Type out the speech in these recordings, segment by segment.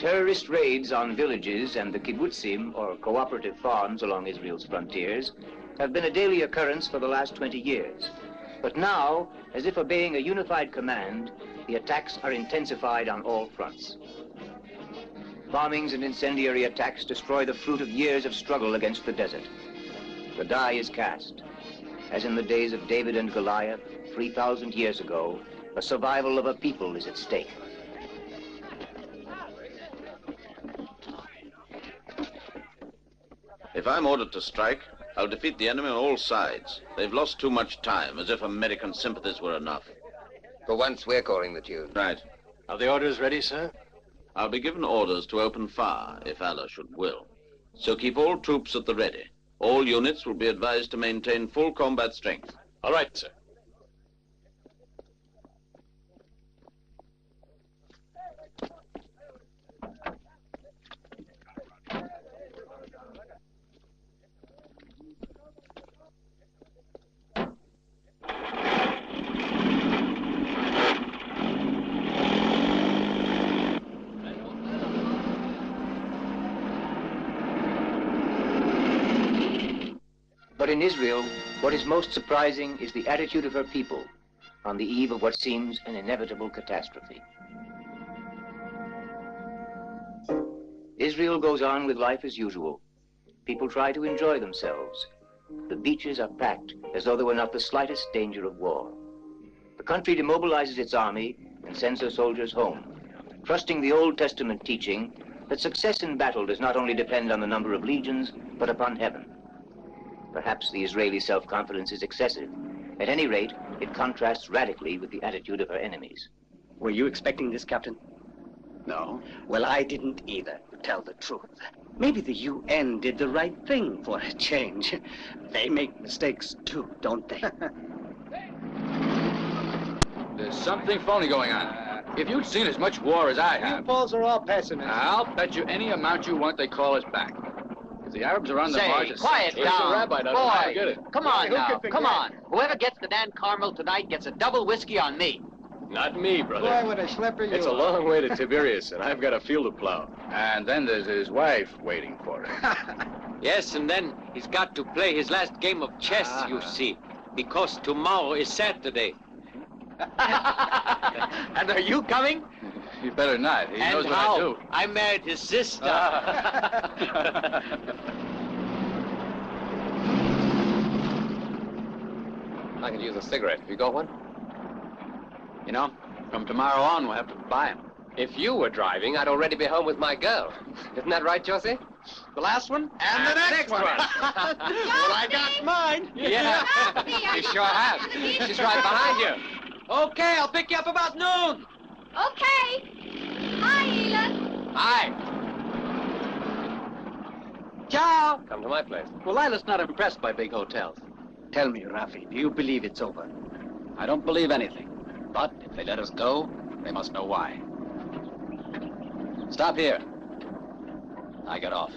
Terrorist raids on villages and the kibbutzim, or cooperative farms along Israel's frontiers, have been a daily occurrence for the last 20 years. But now, as if obeying a unified command, the attacks are intensified on all fronts. Bombings and incendiary attacks destroy the fruit of years of struggle against the desert. The die is cast. As in the days of David and Goliath, 3,000 years ago, the survival of a people is at stake. If I'm ordered to strike, I'll defeat the enemy on all sides. They've lost too much time, as if American sympathies were enough. For once, we're calling the tune. Right. Are the orders ready, sir? I'll be given orders to open fire, if Allah should will. So keep all troops at the ready. All units will be advised to maintain full combat strength. All right, sir. But in Israel, what is most surprising is the attitude of her people on the eve of what seems an inevitable catastrophe. Israel goes on with life as usual. People try to enjoy themselves. The beaches are packed as though there were not the slightest danger of war. The country demobilizes its army and sends her soldiers home, trusting the Old Testament teaching that success in battle does not only depend on the number of legions, but upon heaven. Perhaps the Israeli self-confidence is excessive. At any rate, it contrasts radically with the attitude of her enemies. Were you expecting this, Captain? No. Well, I didn't either, to tell the truth. Maybe the UN did the right thing for a change. They make mistakes too, don't they? There's something phony going on. If you'd seen as much war as I have... You Poles are all pessimists. I'll bet you any amount you want they call us back. If the Arabs are on the march... Quiet down. Rabbi doesn't know how to get it. Come on now, come on. Whoever gets to Dan Carmel tonight gets a double whiskey on me. Not me, brother. Boy, what a slipper you It's a long way to Tiberias, and I've got a field to plow. And then there's his wife waiting for him. Yes, and then he's got to play his last game of chess, you see, because tomorrow is Saturday. And are you coming? You better not. He knows what I do. I married his sister. I could use a cigarette. Have you got one? You know, from tomorrow on, we'll have to buy him. If you were driving, I'd already be home with my girl. Isn't that right, Josie? The last one and the next one. Well, I got mine. Yeah, you sure have. She's right behind you. Okay, I'll pick you up about noon. Okay. Hi, Hila. Hi. Ciao. Come to my place. Well, Lila's not impressed by big hotels. Tell me, Rafi, do you believe it's over? I don't believe anything. But if they let us go, they must know why. Stop here. I get off.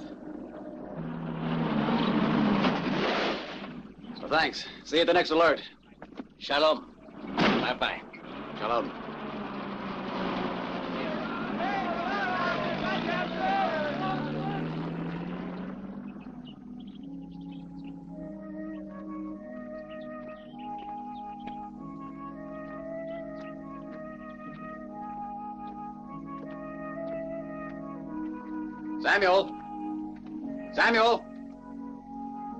So thanks. See you at the next alert. Shalom. Bye-bye. Shalom. Samuel! Samuel!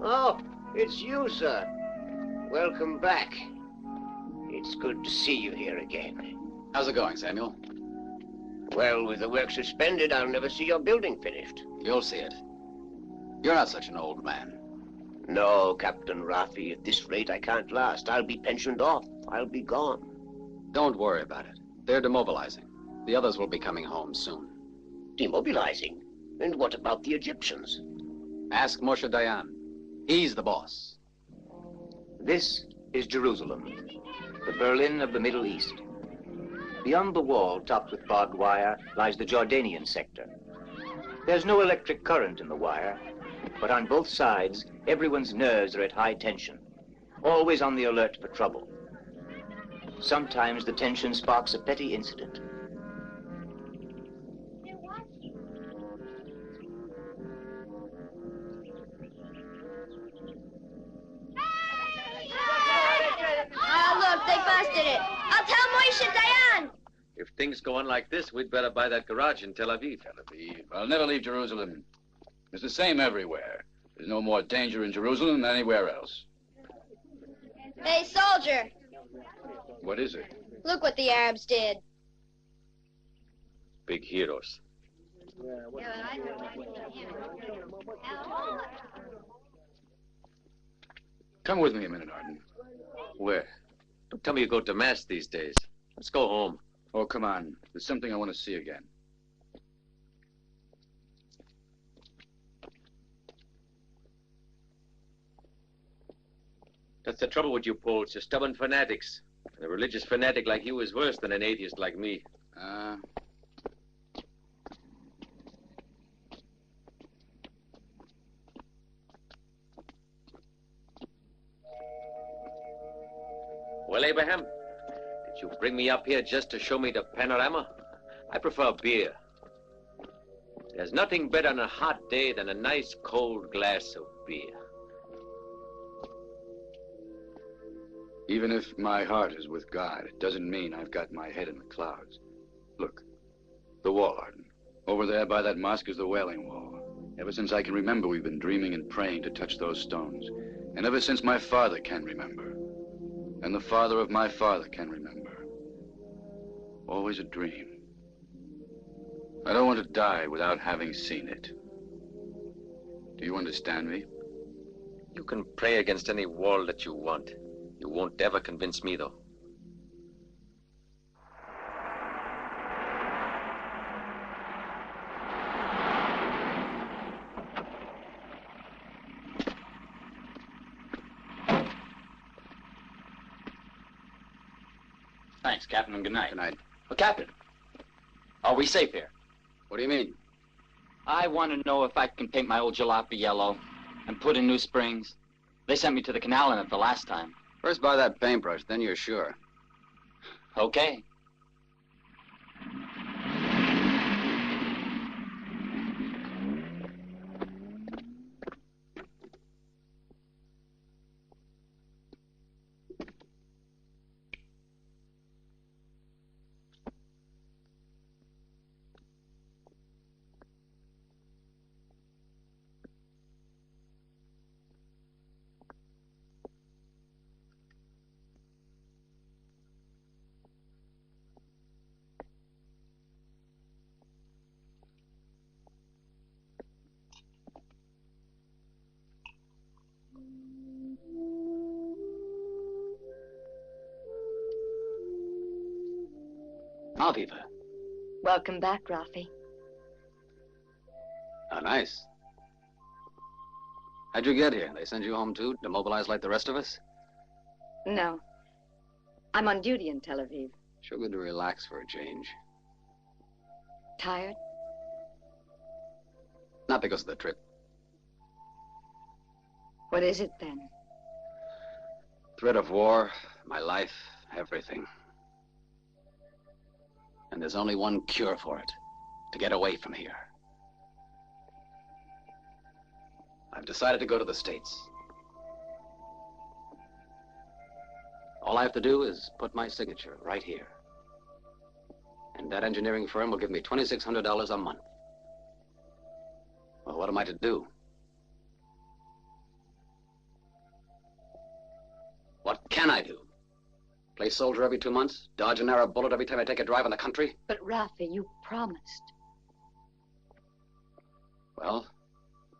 Oh, it's you, sir. Welcome back. It's good to see you here again. How's it going, Samuel? Well, with the work suspended, I'll never see your building finished. You'll see it. You're not such an old man. No, Captain Rafi, at this rate I can't last. I'll be pensioned off. I'll be gone. Don't worry about it. They're demobilizing. The others will be coming home soon. Demobilizing? And what about the Egyptians? Ask Moshe Dayan. He's the boss. This is Jerusalem, the Berlin of the Middle East. Beyond the wall, topped with barbed wire, lies the Jordanian sector. There's no electric current in the wire, but on both sides, everyone's nerves are at high tension, always on the alert for trouble. Sometimes the tension sparks a petty incident. things go on like this, we'd better buy that garage in Tel Aviv. Tel Aviv. I'll never leave Jerusalem. It's the same everywhere. There's no more danger in Jerusalem than anywhere else. Hey, soldier, What is it? look what the Arabs did. Big heroes. Come with me a minute, Arden. Where? Don't tell me you go to Mass these days. Let's go home. Oh, come on. There's something I want to see again. That's the trouble with you Poles. You're stubborn fanatics. And a religious fanatic like you is worse than an atheist like me. Well, Abraham, did you bring me up here just to show me the panorama? I prefer beer. There's nothing better on a hot day than a nice cold glass of beer. Even if my heart is with God, it doesn't mean I've got my head in the clouds. Look, the wall, Arden. Over there by that mosque is the Wailing Wall. Ever since I can remember, we've been dreaming and praying to touch those stones. And ever since my father can remember. And the father of my father can remember. Always a dream. I don't want to die without having seen it. Do you understand me? You can pray against any wall that you want. You won't ever convince me, though. Thanks, Captain, and good night. Good night. Well, Captain, are we safe here? What do you mean? I want to know if I can paint my old jalopy yellow and put in new springs. They sent me to the canal in it the last time. First buy that paintbrush, then you're sure. Okay. Aviva. Welcome back, Rafi. Oh, nice. How'd you get here? They send you home too, demobilized like the rest of us? No. I'm on duty in Tel Aviv. Sure good to relax for a change. Tired? Not because of the trip. What is it then? Threat of war, my life, everything. And there's only one cure for it. To get away from here. I've decided to go to the States. All I have to do is put my signature right here. And that engineering firm will give me $2,600 a month. Well, what am I to do? What can I do? Play soldier every 2 months? Dodge an Arab bullet every time I take a drive in the country? But, Rafi, you promised. Well,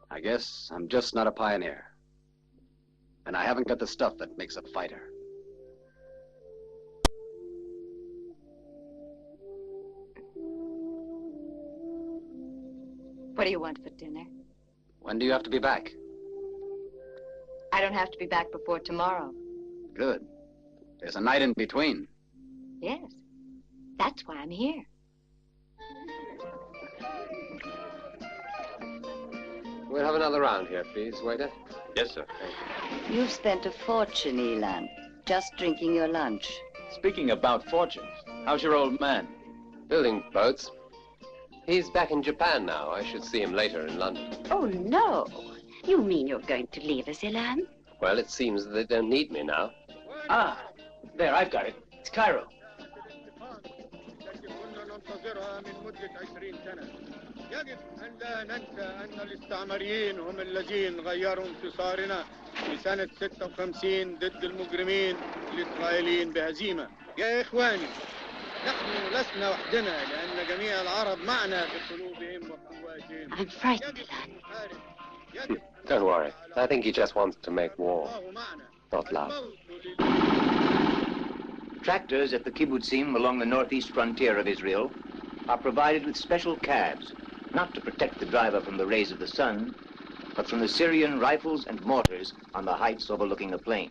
I guess I'm just not a pioneer. And I haven't got the stuff that makes a fighter. What do you want for dinner? When do you have to be back? I don't have to be back before tomorrow. Good. There's a night in between. Yes. That's why I'm here. We'll have another round here, please, waiter. Yes, sir. You've spent a fortune, Elan, just drinking your lunch. Speaking about fortunes, how's your old man? Building boats. He's back in Japan now. I should see him later in London. Oh, no. You mean you're going to leave us, Elan? Well, it seems that they don't need me now. Ah, there, I've got it. It's Cairo. خسرها من مدة 20 سنة. يجب أن لا ننسى أن الاستعماريين هم الذين غيروا انتصارنا في سنة 56 ضد المجرمين الإسرائيليين بهزيمة. يا إخواني، نحن لسنا وحدنا لأن جميع العرب معنا بقلوبهم وقواتهم. I'm frightened. Don't worry. I think he just wants to make war, not love. Tractors at the kibbutzim along the northeast frontier of Israel are provided with special cabs, not to protect the driver from the rays of the sun, but from the Syrian rifles and mortars on the heights overlooking the plain.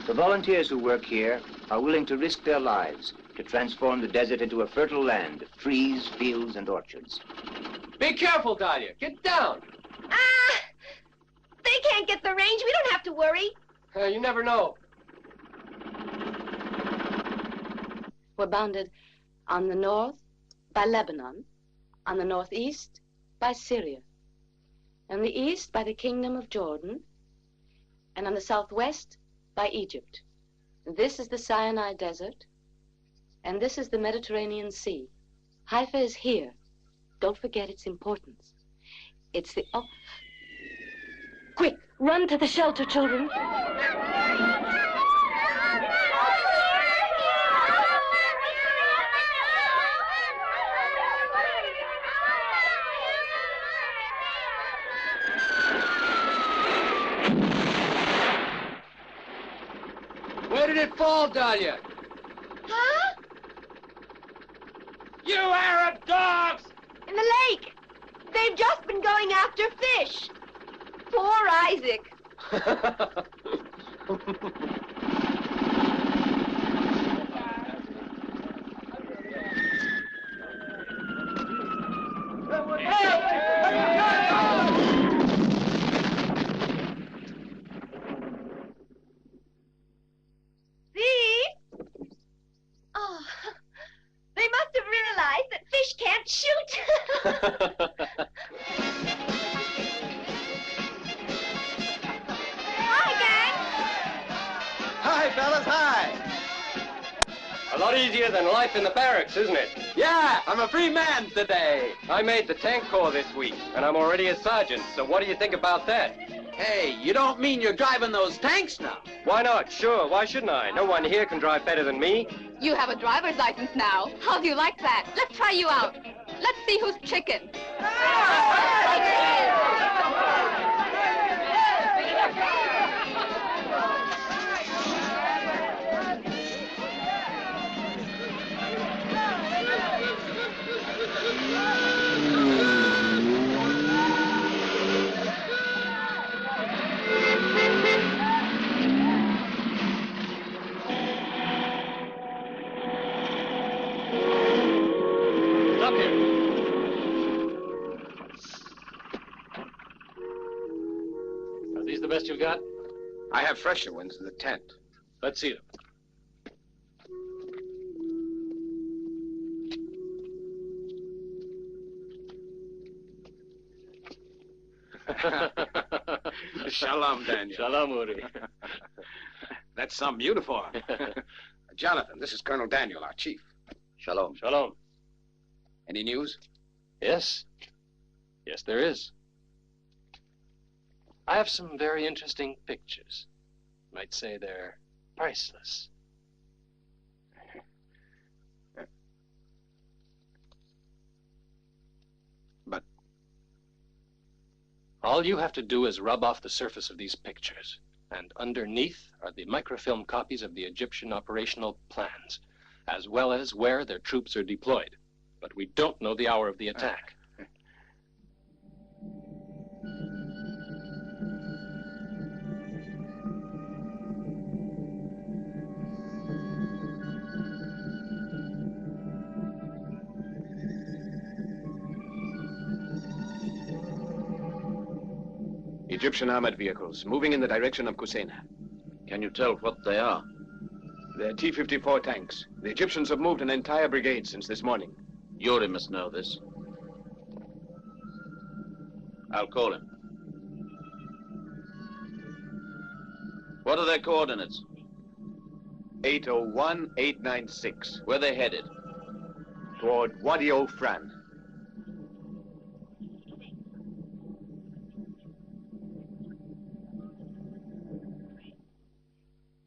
The volunteers who work here are willing to risk their lives to transform the desert into a fertile land of trees, fields, and orchards. Be careful, Dahlia. Get down. Ah! They can't get the range. We don't have to worry. You never know. We're bounded on the north by Lebanon, on the northeast by Syria, on the east by the Kingdom of Jordan, and on the southwest by Egypt. This is the Sinai Desert, and this is the Mediterranean Sea. Haifa is here. Don't forget its importance. It's the... Oh. Quick, run to the shelter, children. Where did it fall, Dahlia? Huh? You Arab dogs! In the lake. They've just been going after fish. Poor Isaac. See? Oh, they must have realized that fish can't shoot. Hi, fellas, hi. A lot easier than life in the barracks, isn't it? Yeah, I'm a free man today. I made the tank corps this week, and I'm already a sergeant, so what do you think about that? Hey, you don't mean you're driving those tanks now? Why not? Sure, why shouldn't I? No one here can drive better than me. You have a driver's license now. How do you like that? Let's try you out. Let's see who's chicken. Stop here. Are these the best you've got? I have fresher ones in the tent. Let's see them. Shalom, Daniel. Shalom, Uri. That's some uniform. Jonathan, this is Colonel Daniel, our chief. Shalom. Shalom. Any news? Yes. Yes, there is. I have some very interesting pictures. Might say they're priceless. But all you have to do is rub off the surface of these pictures. And underneath are the microfilm copies of the Egyptian operational plans, as well as where their troops are deployed. But we don't know the hour of the attack. Egyptian armored vehicles moving in the direction of Kusena. Can you tell what they are? They're T-54 tanks. The Egyptians have moved an entire brigade since this morning. Yuri must know this. I'll call him. What are their coordinates? 801-896. Where they headed? toward Wadi Ofran.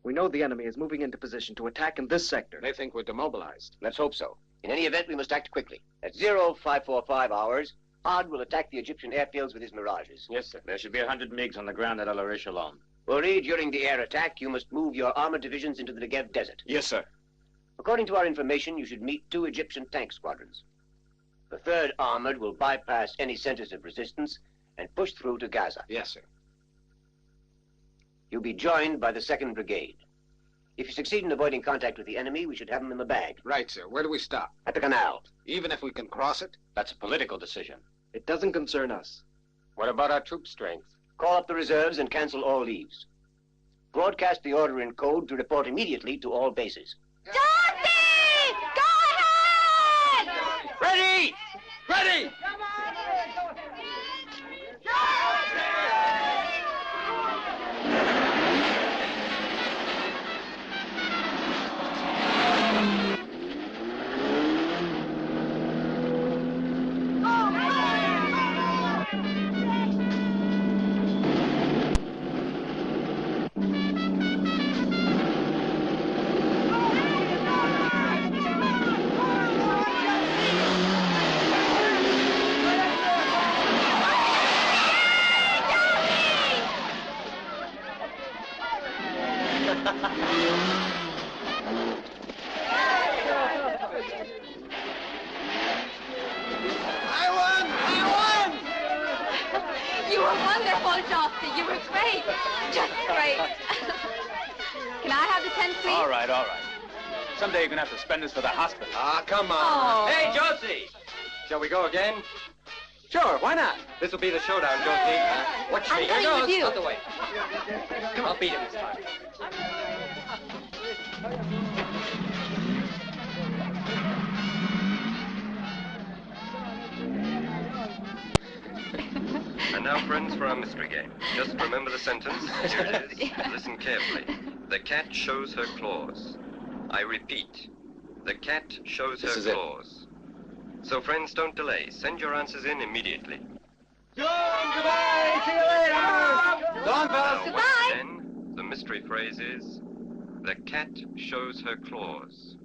We know the enemy is moving into position to attack in this sector. They think we're demobilized. Let's hope so. In any event, we must act quickly. At 0545 hours, Odd will attack the Egyptian airfields with his mirages. Yes, sir. There should be 100 MiGs on the ground at Al Arish alone. Worry, during the air attack, you must move your armored divisions into the Negev desert. Yes, sir. According to our information, you should meet 2 Egyptian tank squadrons. The 3rd armored will bypass any centers of resistance and push through to Gaza. Yes, sir. You'll be joined by the 2nd Brigade. If you succeed in avoiding contact with the enemy, we should have them in the bag. Right, sir. Where do we stop? At the canal. Even if we can cross it? That's a political decision. It doesn't concern us. What about our troop strength? Call up the reserves and cancel all leaves. Broadcast the order in code to report immediately to all bases. Dorothy! Go ahead! Ready! Ready! You were wonderful, Dorothy. You were great. Just great. Can I have the 10, please? All right, all right. Someday you're going to have to spend this for the hospital. Ah, come on. Oh. Hey, Josie! Shall we go again? Sure, why not? This will be the showdown, Josie. Watch I'm me. coming Here with goes. you. Out the way. Come on, beat him this time. And now, friends, for our mystery game. Just remember the sentence. Here it is. Listen carefully. The cat shows her claws. I repeat, the cat shows her claws. So, friends, don't delay. Send your answers in immediately. John, goodbye. See you later. Go on, fellas. Now, once again, the mystery phrase is, the cat shows her claws.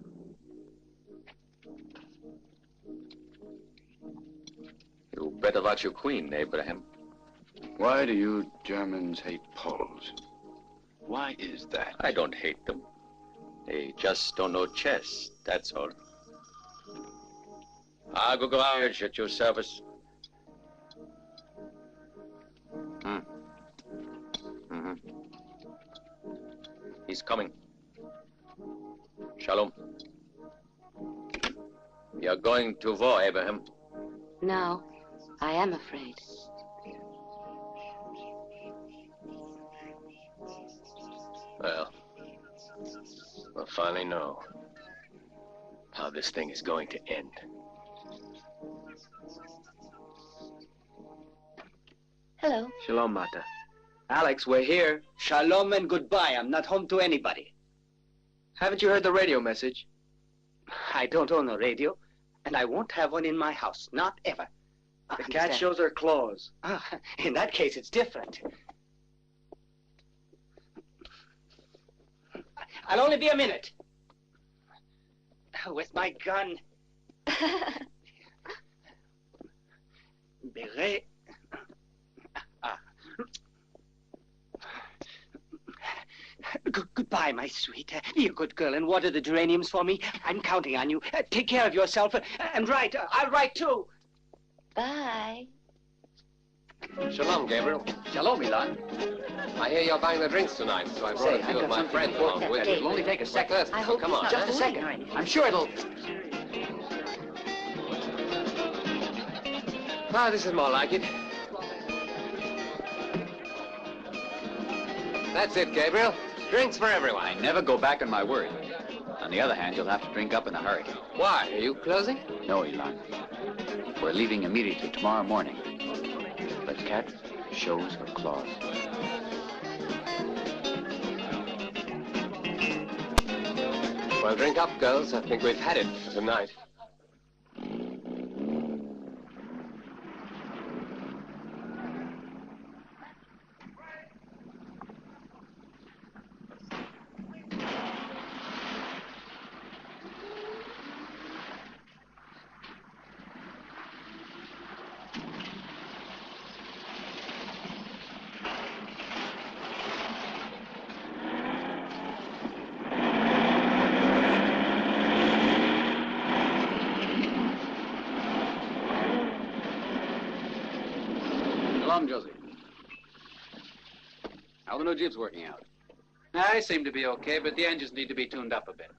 You bet about your queen, Abraham. Why do you Germans hate Poles? Why is that? I don't hate them. They just don't know chess, that's all. Garage at your service. He's coming. Shalom. You're going to war, Abraham. No, I am afraid. Well, we'll finally know how this thing is going to end. Hello. Shalom, Mata. Alex, we're here. Shalom and goodbye. I'm not home to anybody. Haven't you heard the radio message? I don't own a radio, and I won't have one in my house. Not ever. The cat shows her claws. Ah, in that case, it's different. I'll only be a minute. With my gun. Beret. Goodbye, my sweet. Be a good girl and water the geraniums for me. I'm counting on you. Take care of yourself. And write. I'll write, too. Bye. Shalom, Gabriel. Shalom, Milan. I hear you're buying the drinks tonight, so I brought a few of my friends along with you. It'll only take a second. I hope come on. Just a second. I'm sure it'll... Ah, this is more like it. That's it, Gabriel. Drinks for everyone. I never go back on my word. On the other hand, you'll have to drink up in a hurry. Why? Are you closing? No, Elon. We're leaving immediately tomorrow morning. The cat shows her claws. Well, drink up, girls. I think we've had it for tonight. Shalom, Josie. How the new Jeep's working out? I seem to be okay, but the engines need to be tuned up a bit.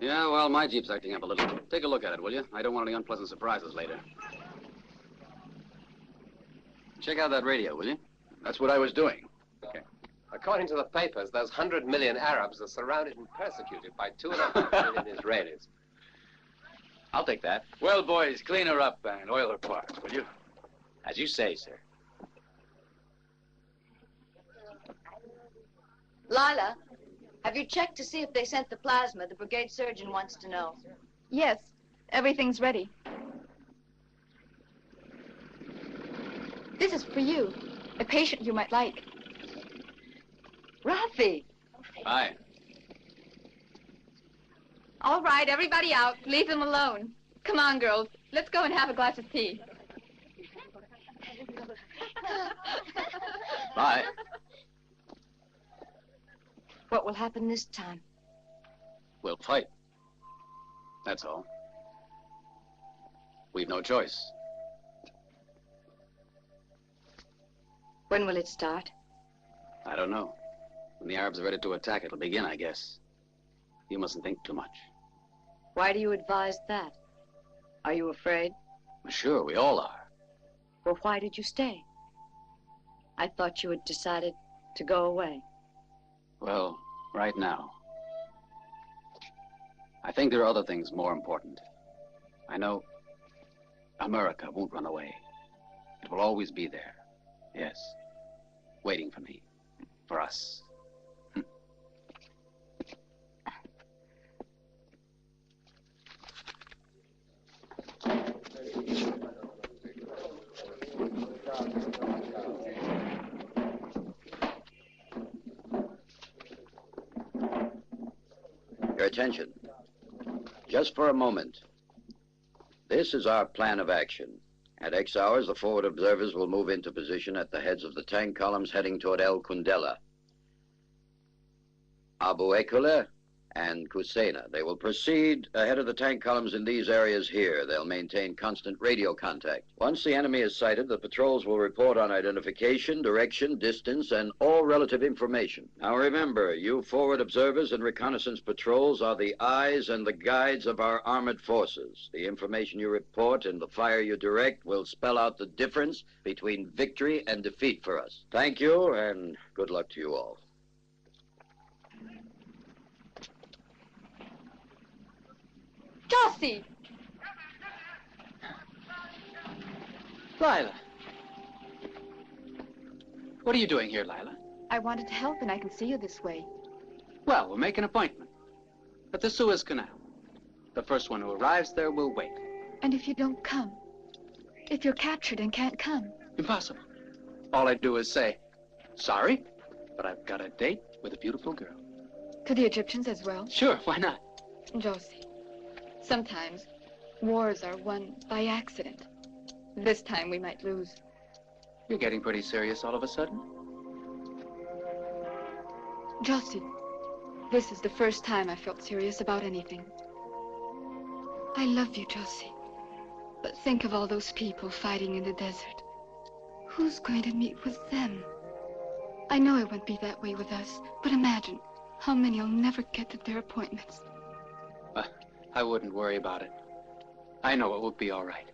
Yeah, well, my Jeep's acting up a little. Take a look at it, will you? I don't want any unpleasant surprises later. Check out that radio, will you? That's what I was doing. Okay. According to the papers, those 100 million Arabs are surrounded and persecuted by 2.5 million Israelis. I'll take that. Well, boys, clean her up and oil her parts, will you? As you say, sir. Lila, have you checked to see if they sent the plasma? The brigade surgeon wants to know. Yes, everything's ready. This is for you, a patient you might like. Rafi! Hi. All right, everybody out. Leave them alone. Come on, girls. Let's go and have a glass of tea. Bye. What will happen this time? We'll fight. That's all. We've no choice. When will it start? I don't know. When the Arabs are ready to attack, it'll begin, I guess. You mustn't think too much. Why do you advise that? Are you afraid? Sure, we all are. Well, why did you stay? I thought you had decided to go away. Well, right now, I think there are other things more important. I know America won't run away. It will always be there. Yes, waiting for me, for us. Your attention. Just for a moment. This is our plan of action. At X hours, the forward observers will move into position at the heads of the tank columns heading toward El Kundela, Abu Ekule, and Kusena. They will proceed ahead of the tank columns in these areas here. They'll maintain constant radio contact. Once the enemy is sighted, the patrols will report on identification, direction, distance, and all relative information. Now remember, you forward observers and reconnaissance patrols are the eyes and the guides of our armored forces. The information you report and the fire you direct will spell out the difference between victory and defeat for us. Thank you, and good luck to you all. Josie! Lila. What are you doing here, Lila? I wanted to help, and I can see you this way. Well, we'll make an appointment. At the Suez Canal. The first one who arrives there will wait. And if you don't come? If you're captured and can't come? Impossible. All I do is say, sorry, but I've got a date with a beautiful girl. To the Egyptians as well? Sure, why not? Josie, sometimes wars are won by accident. This time we might lose. You're getting pretty serious all of a sudden. Josie, this is the first time I felt serious about anything. I love you, Josie. But think of all those people fighting in the desert. Who's going to meet with them? I know it won't be that way with us, but imagine how many will never get to their appointments. I wouldn't worry about it. I know it will be all right.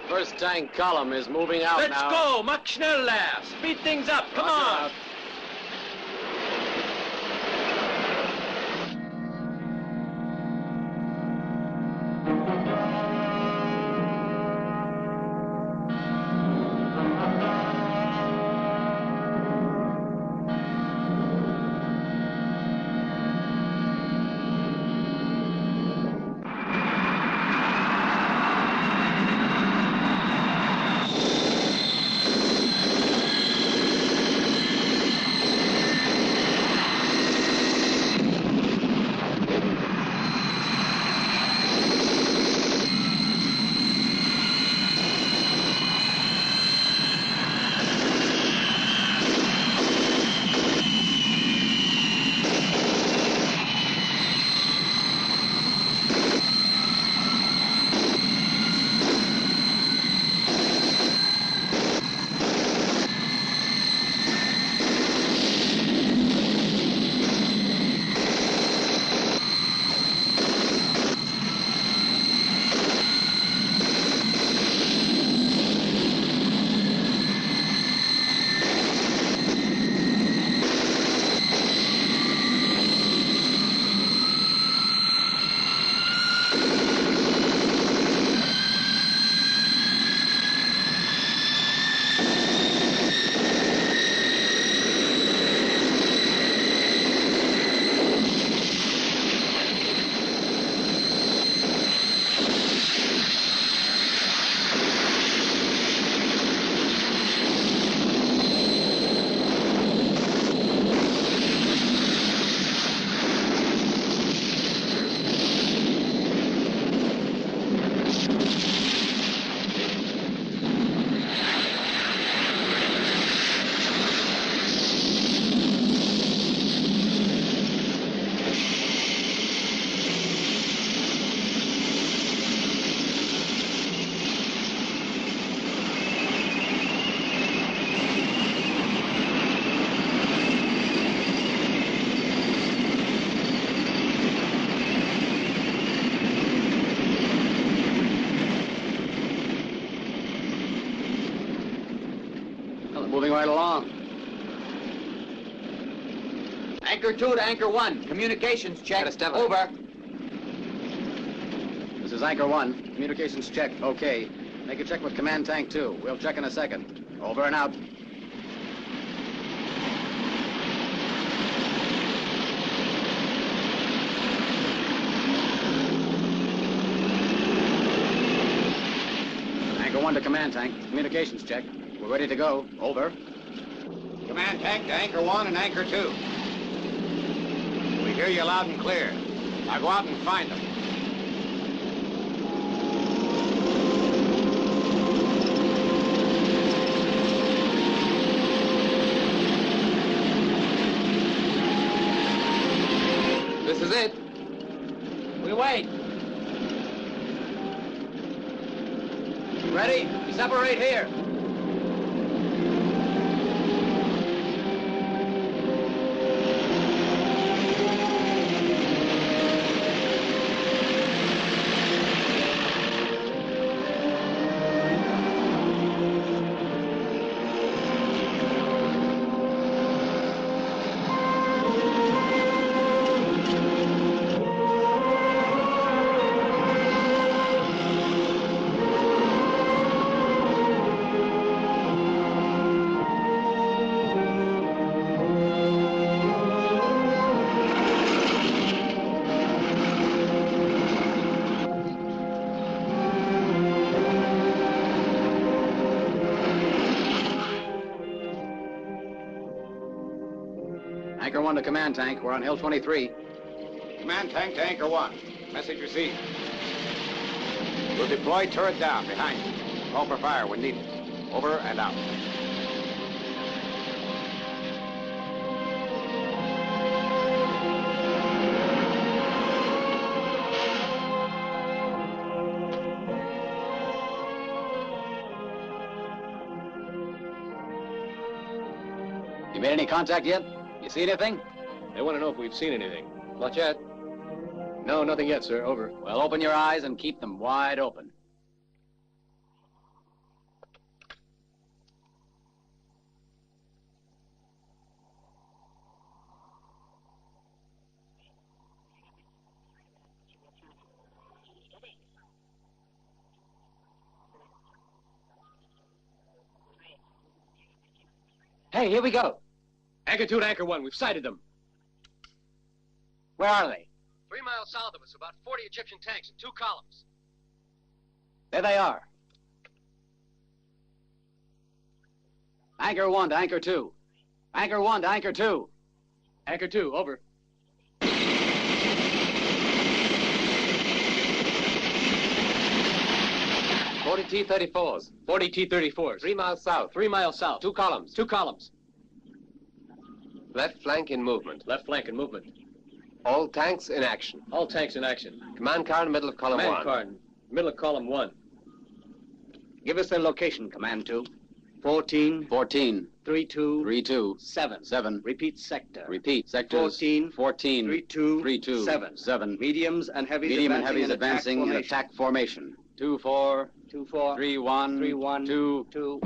First tank column is moving out now. Let's go! Mach schneller! Speed things up! Come on! moving right along. Anchor 2 to Anchor 1. Communications check. Over. This is Anchor 1. Communications check. Okay. Make a check with Command Tank 2. We'll check in a second. Over and out. Anchor 1 to Command Tank. Communications check. We're ready to go. Over. Command Tank to Anchor 1 and Anchor 2. We hear you loud and clear. Now go out and find them. This is it. We wait. Ready? We separate here. Anchor 1 to Command Tank. We're on Hill 23. Command Tank to Anchor 1. Message received. We'll deploy turret down behind you. Call for fire when needed. Over and out. You made any contact yet? You see anything? They want to know if we've seen anything. Not yet. No, nothing yet, sir. Over. Well, open your eyes and keep them wide open. Hey, here we go. Anchor 2 to Anchor 1. We've sighted them. Where are they? 3 miles south of us, about 40 Egyptian tanks in 2 columns. There they are. Anchor 1 to Anchor 2. Anchor 1 to Anchor 2. Anchor 2, over. T-34s. 40 T-34s. 3 miles south. 3 miles south. 2 columns. 2 columns. Left flank in movement. Left flank in movement. All tanks in action. All tanks in action. Command car in the middle of column 1. Command car in middle of column 1. Give us their location, Command 2. 14. 14. 32. 32. 7. 7. Repeat sector. Repeat. Sectors. 14. 14. 32. 32. 7. 7. Mediums and heavies Medium and advancing heavies advancing in attack formation. 2-4. 2-4. 3-1. 3-1. 2. 2.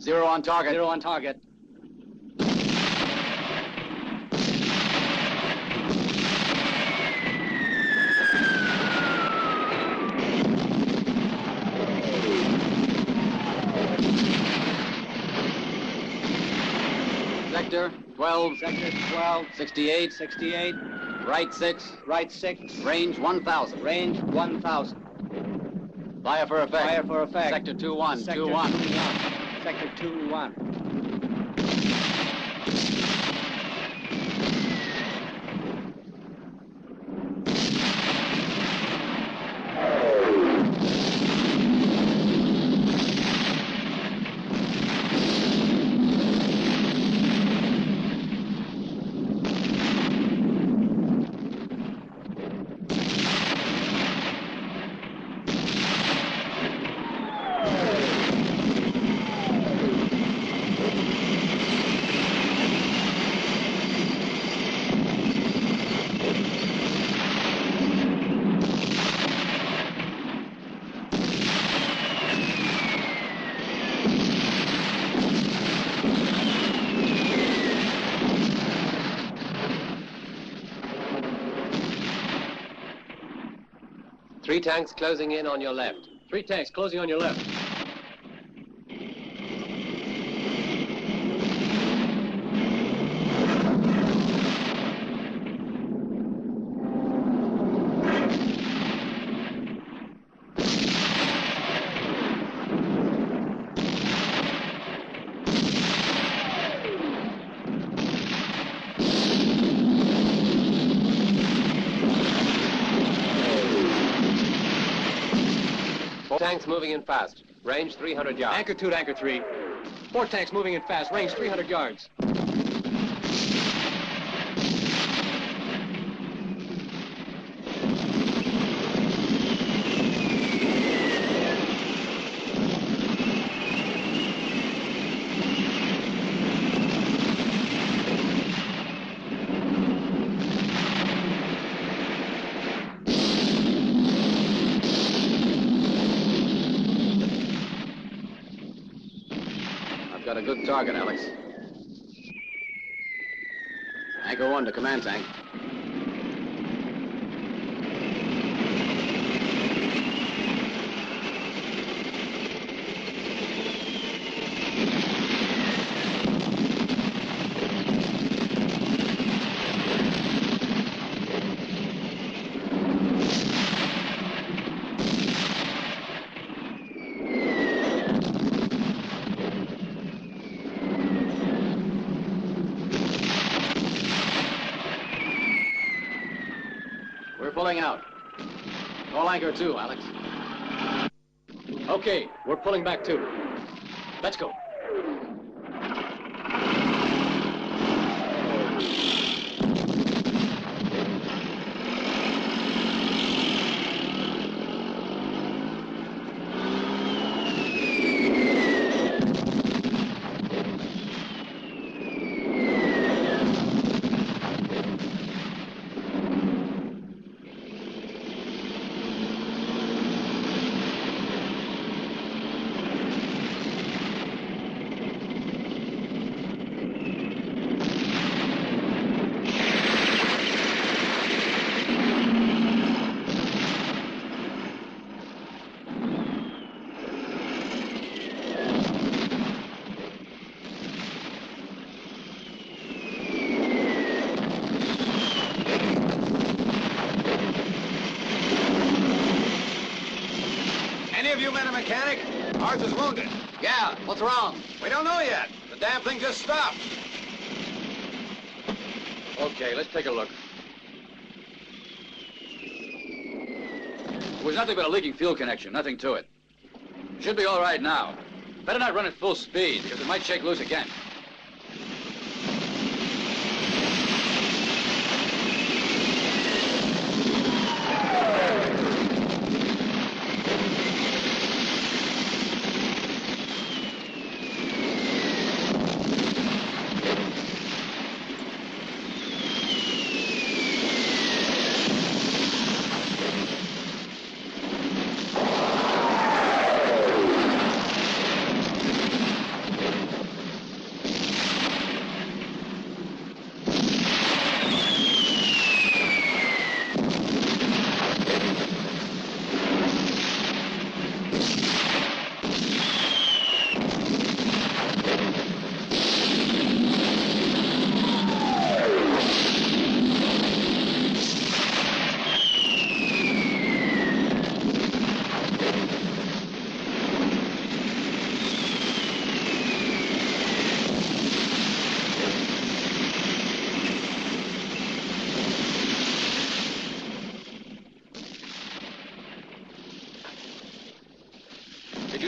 Zero on target. 0 on target. Sector 12. Sector 12. 68. 68. Right 6. Right 6. Range 1,000. Range 1,000. Fire for effect. Fire for effect. Sector 2-1. Sector 2-1. 2-1. Sector 2-1. 3 tanks closing in on your left. 3 tanks closing on your left. Tanks moving in fast. Range 300 yards. Anchor 2 to anchor 3. 4 tanks moving in fast. Range 300 yards. Got a good target, Alex. Anchor 1 to command tank. Pulling out. Call anchor 2, Alex. Okay, we're pulling back too. Let's go. Mechanic? Ours is wounded. Yeah, what's wrong? We don't know yet. The damn thing just stopped. Okay, let's take a look. It was nothing but a leaking fuel connection, nothing to it. Should be all right now. Better not run at full speed, because it might shake loose again.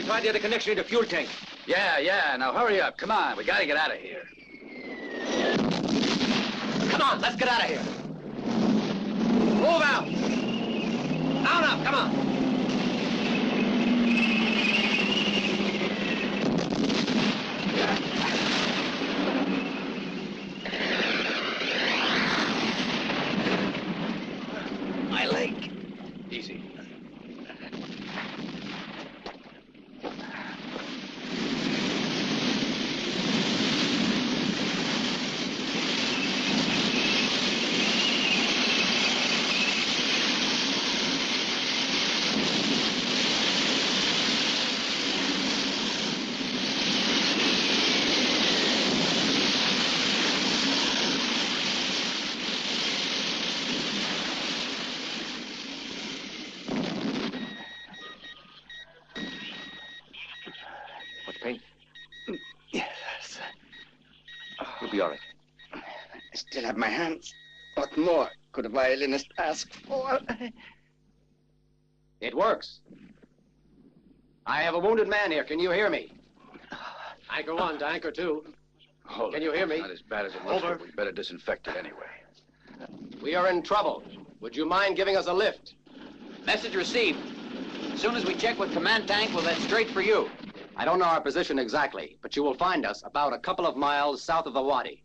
Try the other connection into fuel tank. Yeah. Now hurry up. Come on. We gotta get out of here. Come on, let's get out of here. Move out. Down up, come on. My leg. Easy. sulfuric. I still have my hands. What more could a violinist ask for? It works. I have a wounded man here. Can you hear me? Anchor 1 to Anchor 2. Hold Can it. you hear me? Not as bad as it looks, Over. but we better disinfect it anyway. We are in trouble. Would you mind giving us a lift? Message received. As soon as we check with command tank, we'll head straight for you. I don't know our position exactly, but you will find us about a couple of miles south of the Wadi.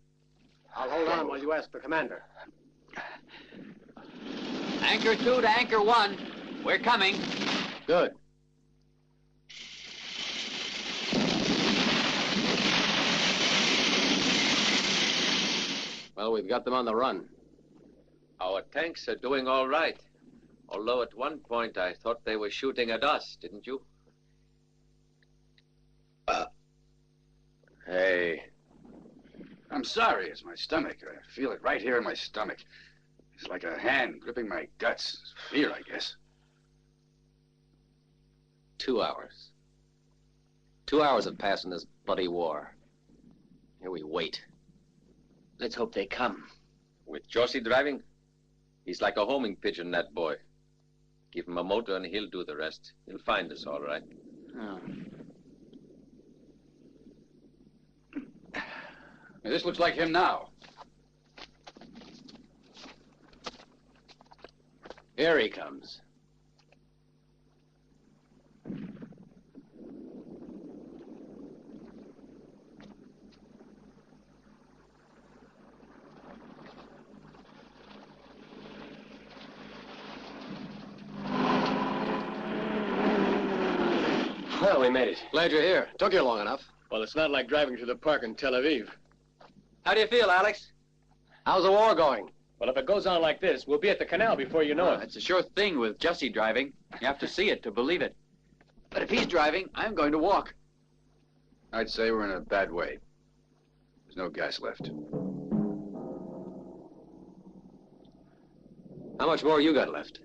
I'll hold on while you ask the commander. Anchor 2 to Anchor 1. We're coming. Good. Well, we've got them on the run. Our tanks are doing all right. Although at one point I thought they were shooting at us, didn't you? Hey. I'm sorry, it's my stomach. I feel it right here in my stomach. It's like a hand gripping my guts. It's fear, I guess. 2 hours. 2 hours have passed in this bloody war. Here we wait. Let's hope they come. With Josie driving? He's like a homing pigeon, that boy. Give him a motor and he'll do the rest. He'll find us, all right. Oh. This looks like him now. Here he comes. Well, we made it. Glad you're here. Took you long enough. Well, it's not like driving to the park in Tel Aviv. How do you feel, Alex? How's the war going? Well, if it goes on like this, we'll be at the canal before you know it. It's a sure thing with Jussie driving. You have to see it to believe it. But if he's driving, I'm going to walk. I'd say we're in a bad way. There's no gas left. How much more you got left?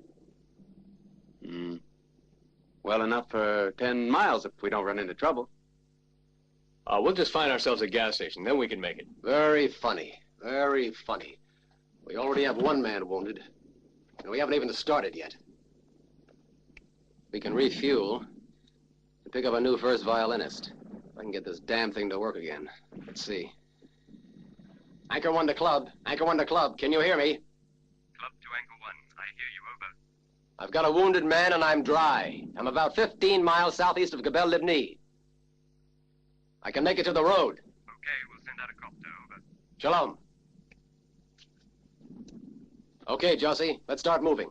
Well enough for 10 miles if we don't run into trouble. We'll just find ourselves a gas station, then we can make it. Very funny. Very funny. We already have one man wounded, and we haven't even started yet. We can refuel and pick up a new first violinist. If I can get this damn thing to work again. Let's see. Anchor 1 to Club. Anchor 1 to Club. Can you hear me? Club to Anchor 1. I hear you, over. I've got a wounded man and I'm dry. I'm about 15 miles southeast of Gebel Libni. I can make it to the road. Okay, we'll send out a copter, over. Shalom. Okay, Josie, let's start moving.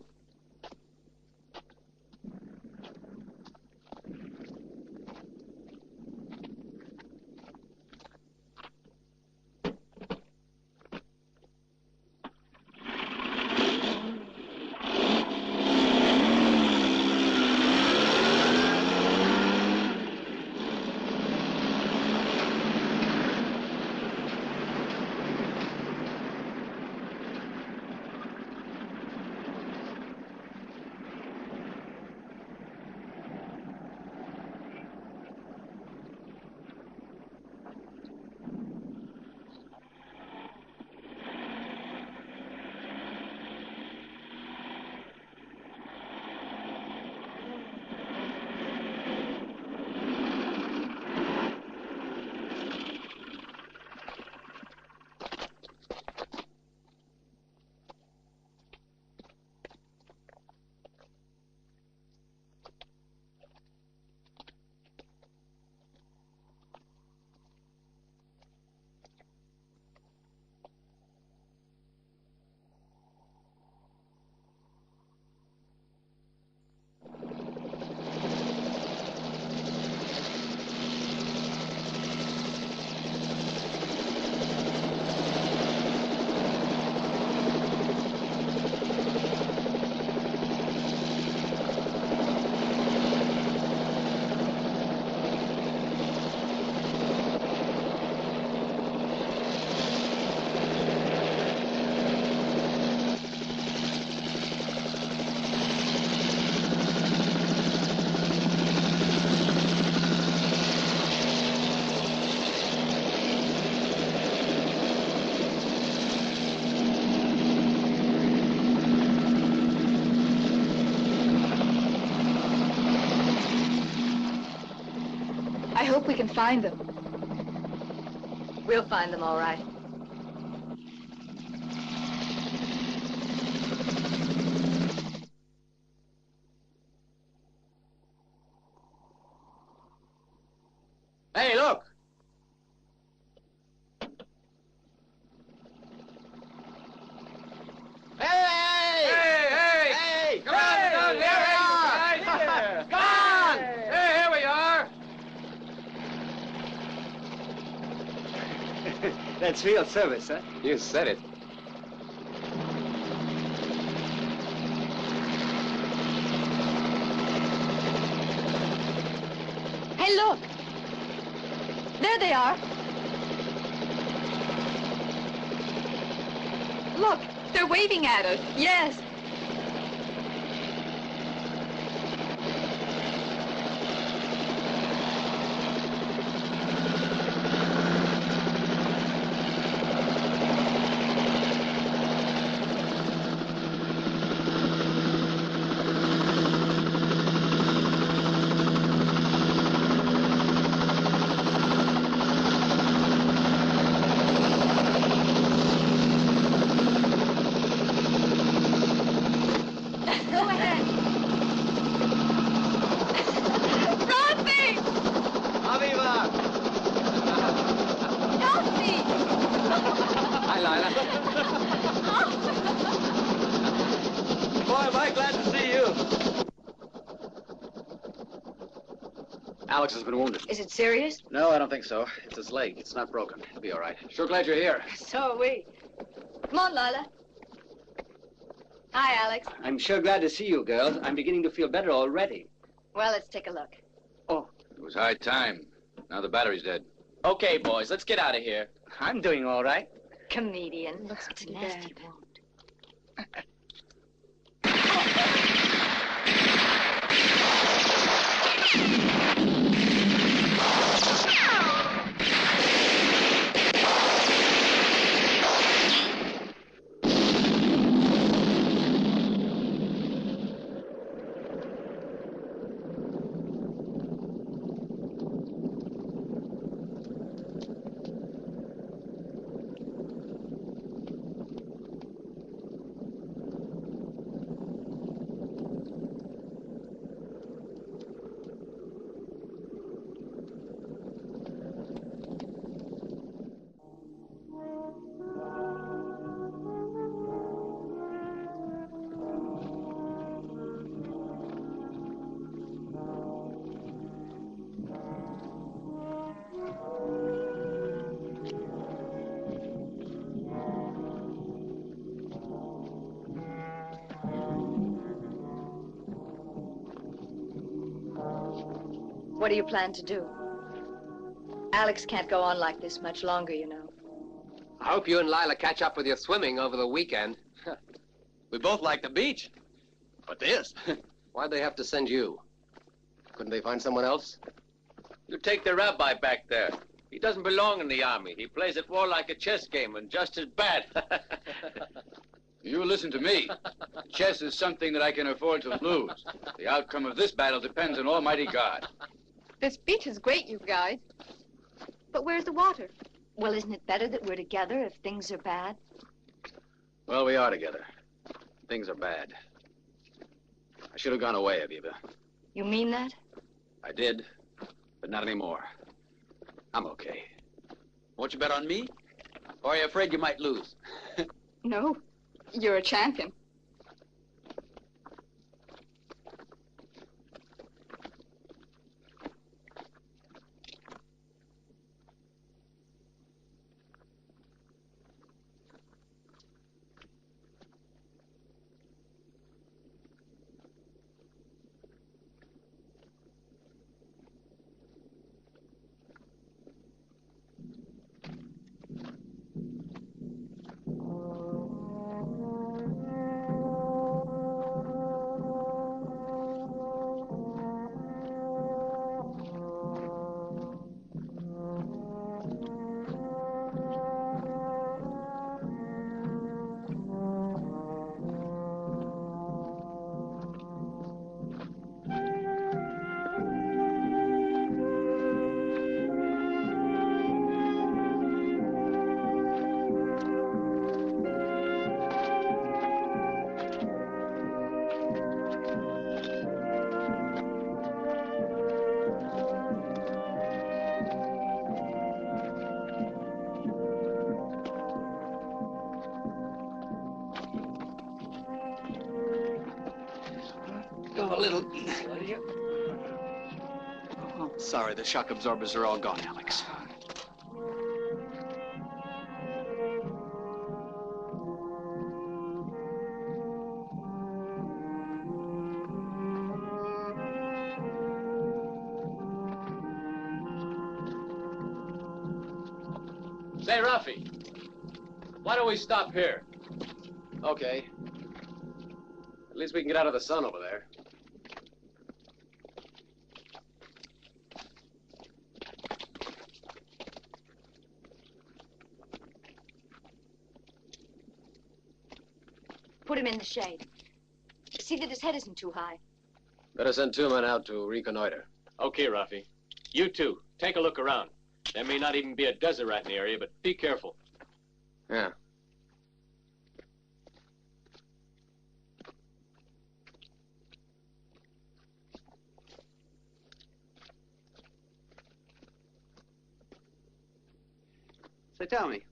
hope we can find them. We'll find them all right. Hey, look! Hey! Come on, here we are! Come on! Hey, here we are! That's real service, huh? You said it. Hey, look! There they are. Look, they're waving at us. Yes. Hi, Lila. Boy, am I glad to see you. Alex has been wounded. Is it serious? No, I don't think so. It's his leg. It's not broken. He'll be all right. Sure glad you're here. So are we. Come on, Lila. Hi, Alex. I'm sure glad to see you, girls. I'm beginning to feel better already. Well, let's take a look. It was high time. Now the battery's dead. Okay, boys, let's get out of here. I'm doing all right. Comedian. Looks it's a nasty wound. What do you plan to do? Alex can't go on like this much longer, you know. I hope you and Lila catch up with your swimming over the weekend. We both like the beach. But this? Why'd they have to send you? Couldn't they find someone else? You take the rabbi back there. He doesn't belong in the army. He plays at war like a chess game and just as bad. You listen to me. Chess is something that I can afford to lose. The outcome of this battle depends on Almighty God. This beach is great, you guys. But where's the water? Well, isn't it better that we're together if things are bad? Well, we are together. Things are bad. I should have gone away, Aviva. You mean that? I did, but not anymore. I'm okay. Won't you bet on me? Or are you afraid you might lose? No, you're a champion. a little easy, will you? Oh, sorry, the shock absorbers are all gone, Alex. Say, Ruffy, why don't we stop here? Okay. At least we can get out of the sun over there. Put him in the shade. See that his head isn't too high. Better send 2 men out to reconnoiter. Okay, Ruffy. You two, take a look around. There may not even be a desert rat in the area, but be careful. Yeah. So tell me,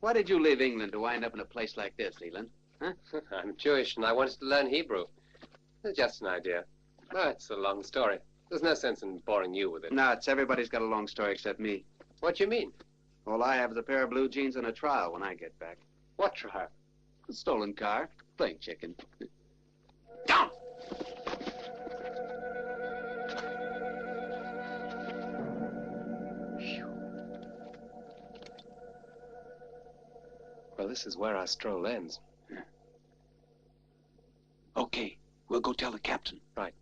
why did you leave England to wind up in a place like this, Leland? Huh? I'm Jewish, and I wanted to learn Hebrew. It's just an idea. Oh, it's a long story. There's no sense in boring you with it. No, it's everybody's got a long story except me. What you mean? All I have is a pair of blue jeans and a trial when I get back. What trial? A stolen car, playing chicken. Down! Well, this is where our stroll ends. Yeah. Okay, we'll go tell the captain. Right.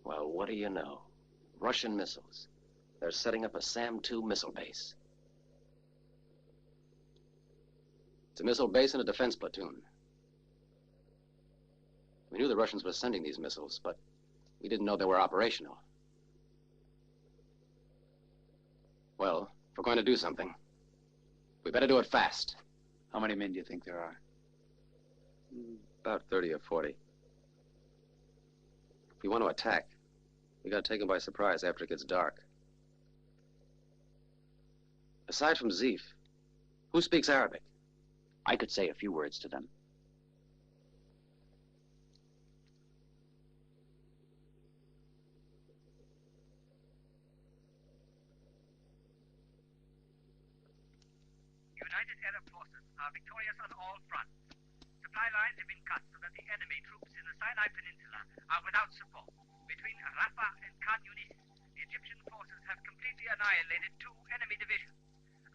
Well, what do you know? Russian missiles. They're setting up a SAM-2 missile base. It's a missile base and a defense platoon. We knew the Russians were sending these missiles, but we didn't know they were operational. Well, if we're going to do something, we better do it fast. How many men do you think there are? About 30 or 40. If we want to attack, we gotta take them by surprise after it gets dark. Aside from Zif, who speaks Arabic? I could say a few words to them. United Arab forces are victorious on all fronts. Supply lines have been cut so that the enemy troops in the Sinai Peninsula are without support. Between Rafah and Khan Yunis, the Egyptian forces have completely annihilated 2 enemy divisions.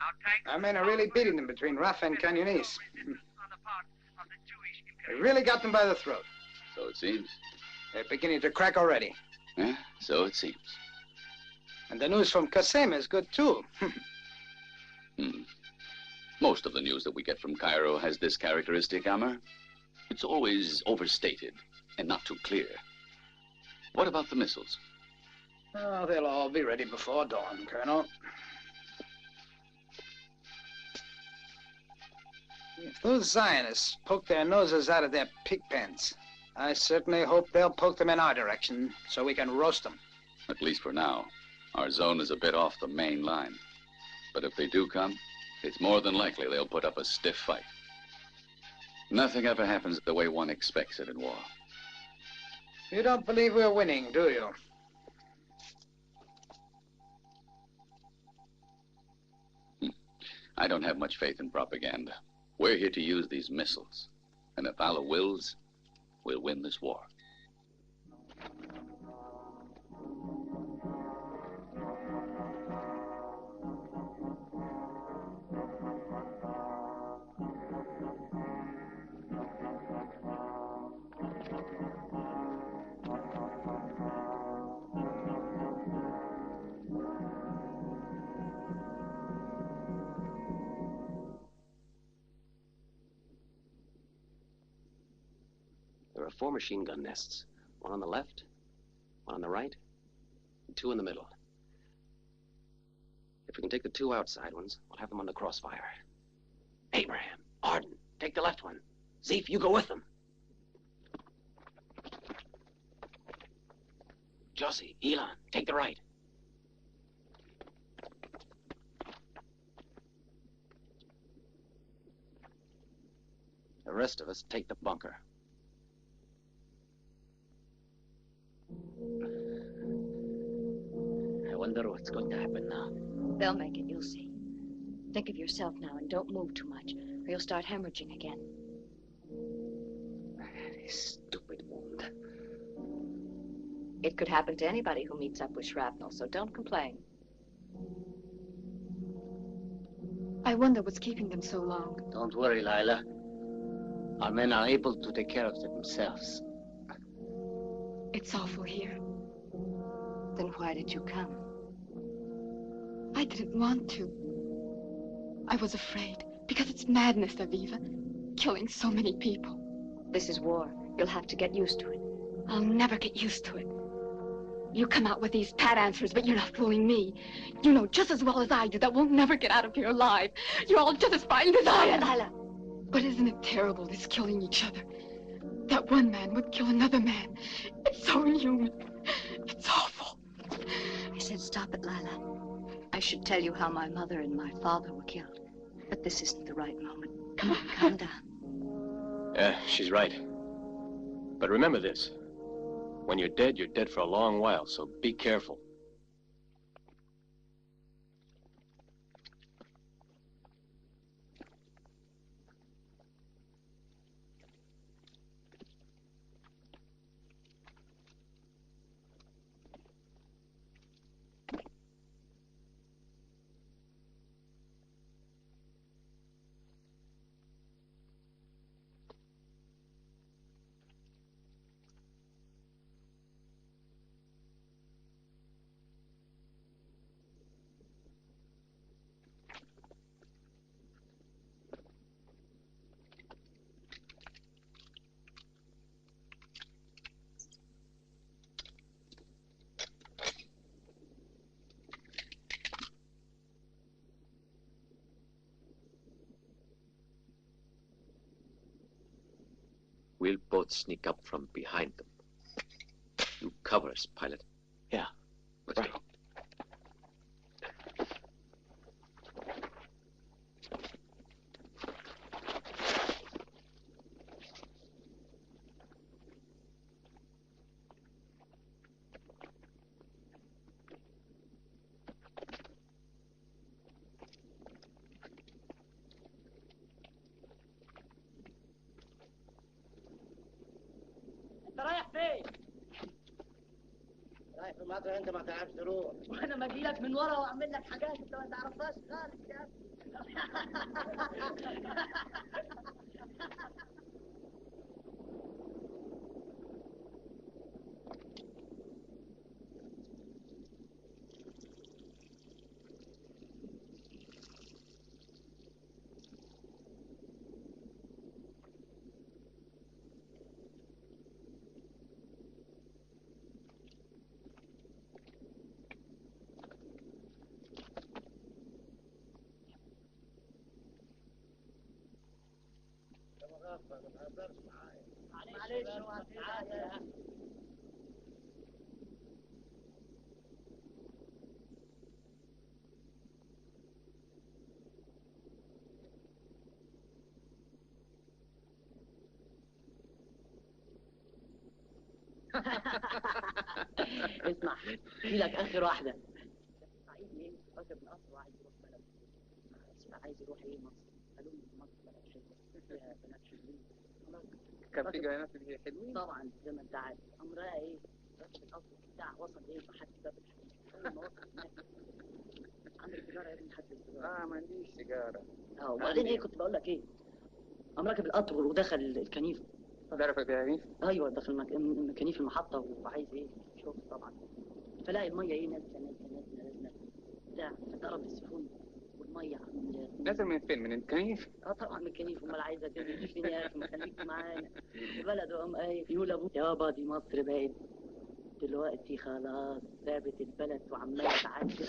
Our tanks... Our men are really beating them between Rafah and Khan Yunis. They really got them by the throat. So it seems. They're beginning to crack already. Yeah, so it seems. And the news from Qasem is good, too. Most of the news that we get from Cairo has this characteristic, Amr. It's always overstated and not too clear. What about the missiles? Oh, they'll all be ready before dawn, Colonel. If those Zionists poke their noses out of their pig pens, I certainly hope they'll poke them in our direction so we can roast them. At least for now. Our zone is a bit off the main line. But if they do come, it's more than likely they'll put up a stiff fight. Nothing ever happens the way one expects it in war. You don't believe we're winning, do you? I don't have much faith in propaganda. We're here to use these missiles. And if Allah wills, we'll win this war. 4 machine gun nests. 1 on the left, 1 on the right, and 2 in the middle. If we can take the 2 outside ones, we'll have them under crossfire. Abraham, Arden, take the left one. Zeef, you go with them. Josie, Elon, take the right. The rest of us take the bunker. I wonder what's going to happen now. They'll make it, you'll see. Think of yourself now and don't move too much, or you'll start hemorrhaging again. Stupid wound. It could happen to anybody who meets up with shrapnel, so don't complain. I wonder what's keeping them so long. Don't worry, Lila. Our men are able to take care of themselves. It's awful here. Then why did you come? I didn't want to. I was afraid, because it's madness, Aviva. Killing so many people. This is war. You'll have to get used to it. I'll never get used to it. You come out with these pat answers, but you're not fooling me. You know just as well as I do that we'll never get out of here alive. You're all just as frightened as I am. Lila. But isn't it terrible, this killing each other? That one man would kill another man. It's so inhuman. It's awful. I said stop it, Lila. I should tell you how my mother and my father were killed. But this isn't the right moment. Come on, calm down. Yeah, she's right. But remember this. When you're dead for a long while, so be careful. We'll both sneak up from behind them. You cover us, pilot. Yeah. Let's go. رايح فين؟ رايح في المطر انت ما تعرفش تروح. وانا ما اجي لك من ورا واعمل لك حاجات انت ما تعرفهاش خالص يا معلش هو تعالى. اسمع في لك اخر واحده. سعيد ايه؟ راكب القطر وعايز يروح بلد. عايز يروح ايه مصر؟ قالوا لي مصر بلد حلوه فيها بنات حلوين. كان في جاينات اللي هي حلوين؟ طبعا زي ما انت عارف. امرها ايه؟ راكب القطر بتاع وصل ايه لحد باب الحديد. اول ما وصل هناك عندك سيجاره يا ابني؟ حد السيجاره؟ ما عنديش سيجاره. وبعدين ايه كنت بقول لك ايه؟ قام راكب القطر ودخل الكنيف. تعرف الكنيف؟ ايوه دخل كنيف المحطه وعايز ايه؟ شوف طبعا. فلاقي الميه ايه نازله نازله نازله نازله بتاع ضرب السفن والميه نازل من فين؟ من الكنيف؟ طبعا من الكنيف. امال عايزه تقولي فين يا اخي؟ ما خليك معانا. البلد قام قايل يقول ابوك يابا دي مصر بقت دلوقتي خلاص سابت البلد وعماله تعدي.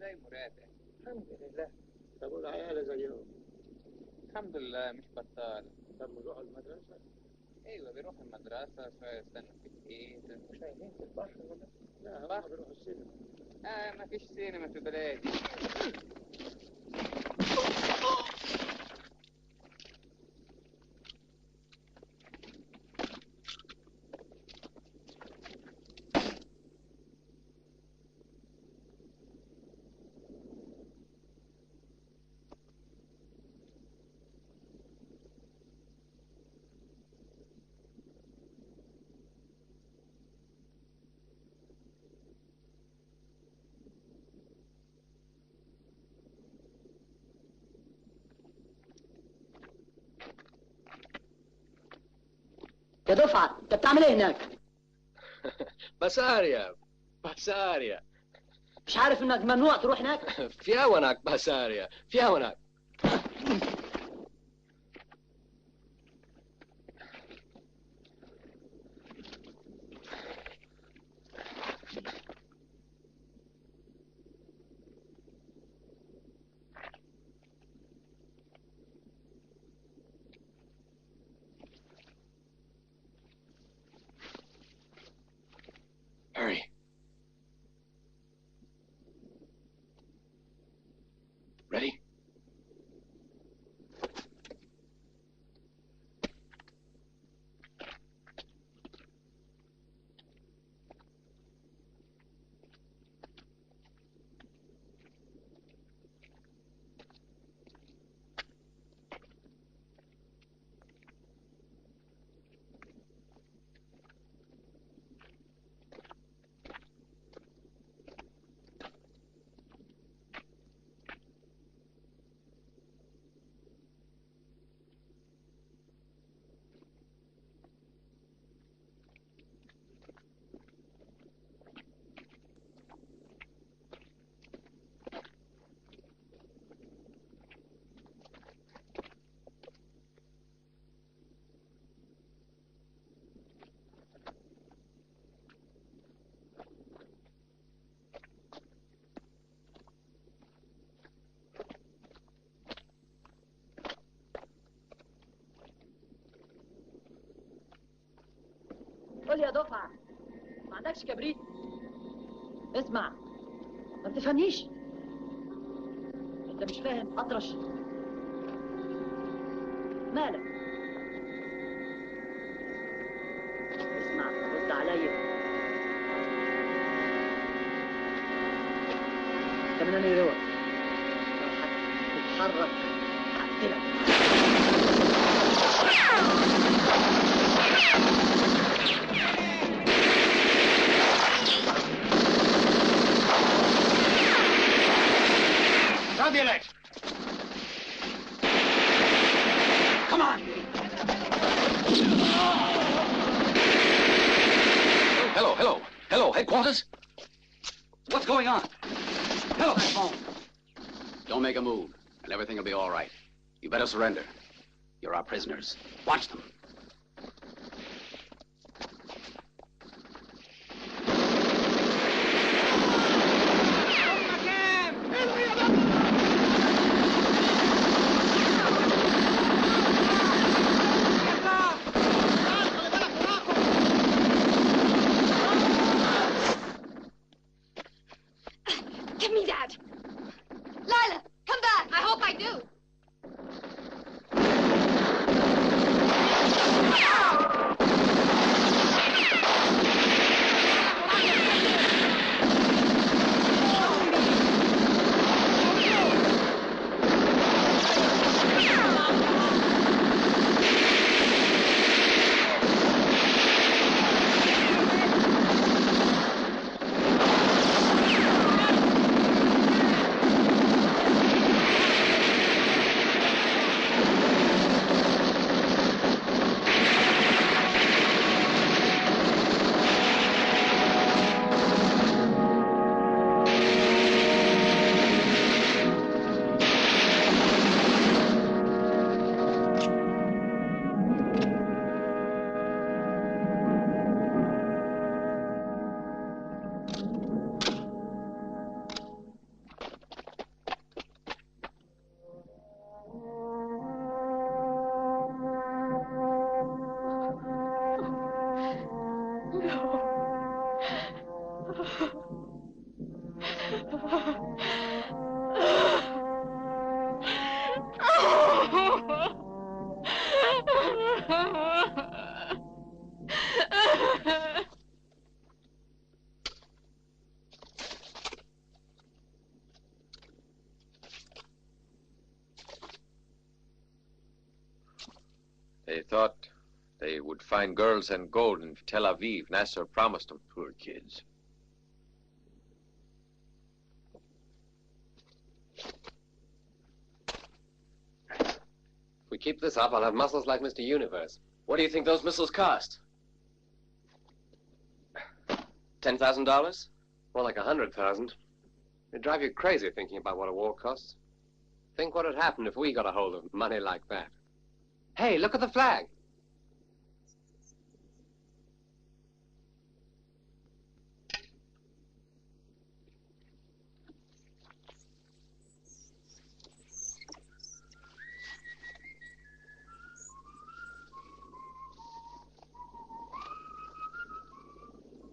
زي مراد. الحمد لله. طب والعيال زيهم؟ الحمد لله مش بطال. طب بيروحوا المدرسة؟ ايوه بيروحوا المدرسة شوية يستنوا في البيت. مش عايزين في البحر ولا؟ لا البحر؟ هم بيروحوا السينما. ما فيش سينما في بلادي. يا دفعه انت بتعمل ايه هناك؟ بساريا بساريا. مش عارف انك ممنوع تروح هناك؟ في هونك بساريا، في هونك. Hurry. Ready? قول لي يا دفعه ما عندكش كبريت؟ اسمع ما بتفهمنيش؟ انت مش فاهم اطرش؟ مالك؟ اسمع رد عليا. انت من انهي روح؟ لو هتتحرك هقتلك. Grab your legs. Come on. Hello, headquarters? What's going on? Telephone. Don't make a move, and everything will be all right. You better surrender. You're our prisoners. Watch them. Give me that. Lila, come back. I hope I do. They thought they would find girls and gold in Tel Aviv. Nasser promised them. Poor kids. If we keep this up, I'll have muscles like Mr. Universe. What do you think those missiles cost? $10,000? More like 100,000. It'd drive you crazy thinking about what a war costs. Think what would happen if we got a hold of money like that. Hey, look at the flag.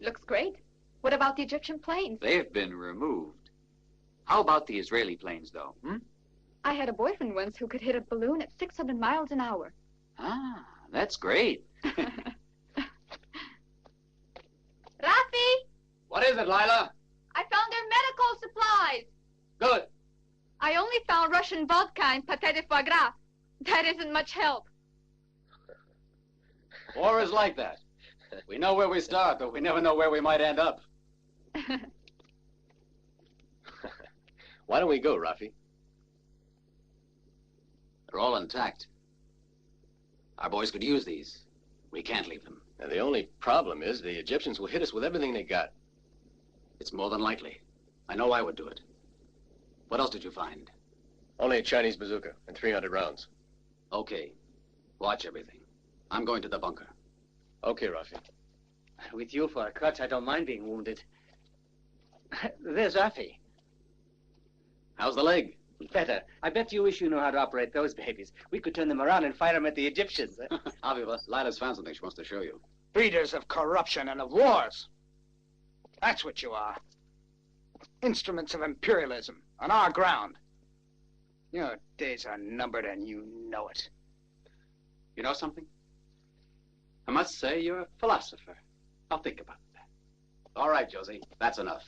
Looks great. What about the Egyptian planes? They've been removed. How about the Israeli planes, though? I had a boyfriend once who could hit a balloon at 600 miles an hour. Ah, that's great. Rafi! What is it, Lila? I found their medical supplies. Good. I only found Russian vodka and pâté de foie gras. That isn't much help. War is like that. We know where we start, but we never know where we might end up. Why don't we go, Rafi? They're all intact. Our boys could use these. We can't leave them. And the only problem is the Egyptians will hit us with everything they got. It's more than likely. I know I would do it. What else did you find? Only a Chinese bazooka and 300 rounds. Okay. Watch everything. I'm going to the bunker. Okay, Rafi. With you for a crutch, I don't mind being wounded. There's Rafi. How's the leg? Better. I bet you wish you knew how to operate those babies. We could turn them around and fire them at the Egyptians. Aviva, Lila's found something she wants to show you. Breeders of corruption and of wars. That's what you are. Instruments of imperialism on our ground. Your days are numbered and you know it. You know something? I must say you're a philosopher. I'll think about that. All right, Josie. That's enough.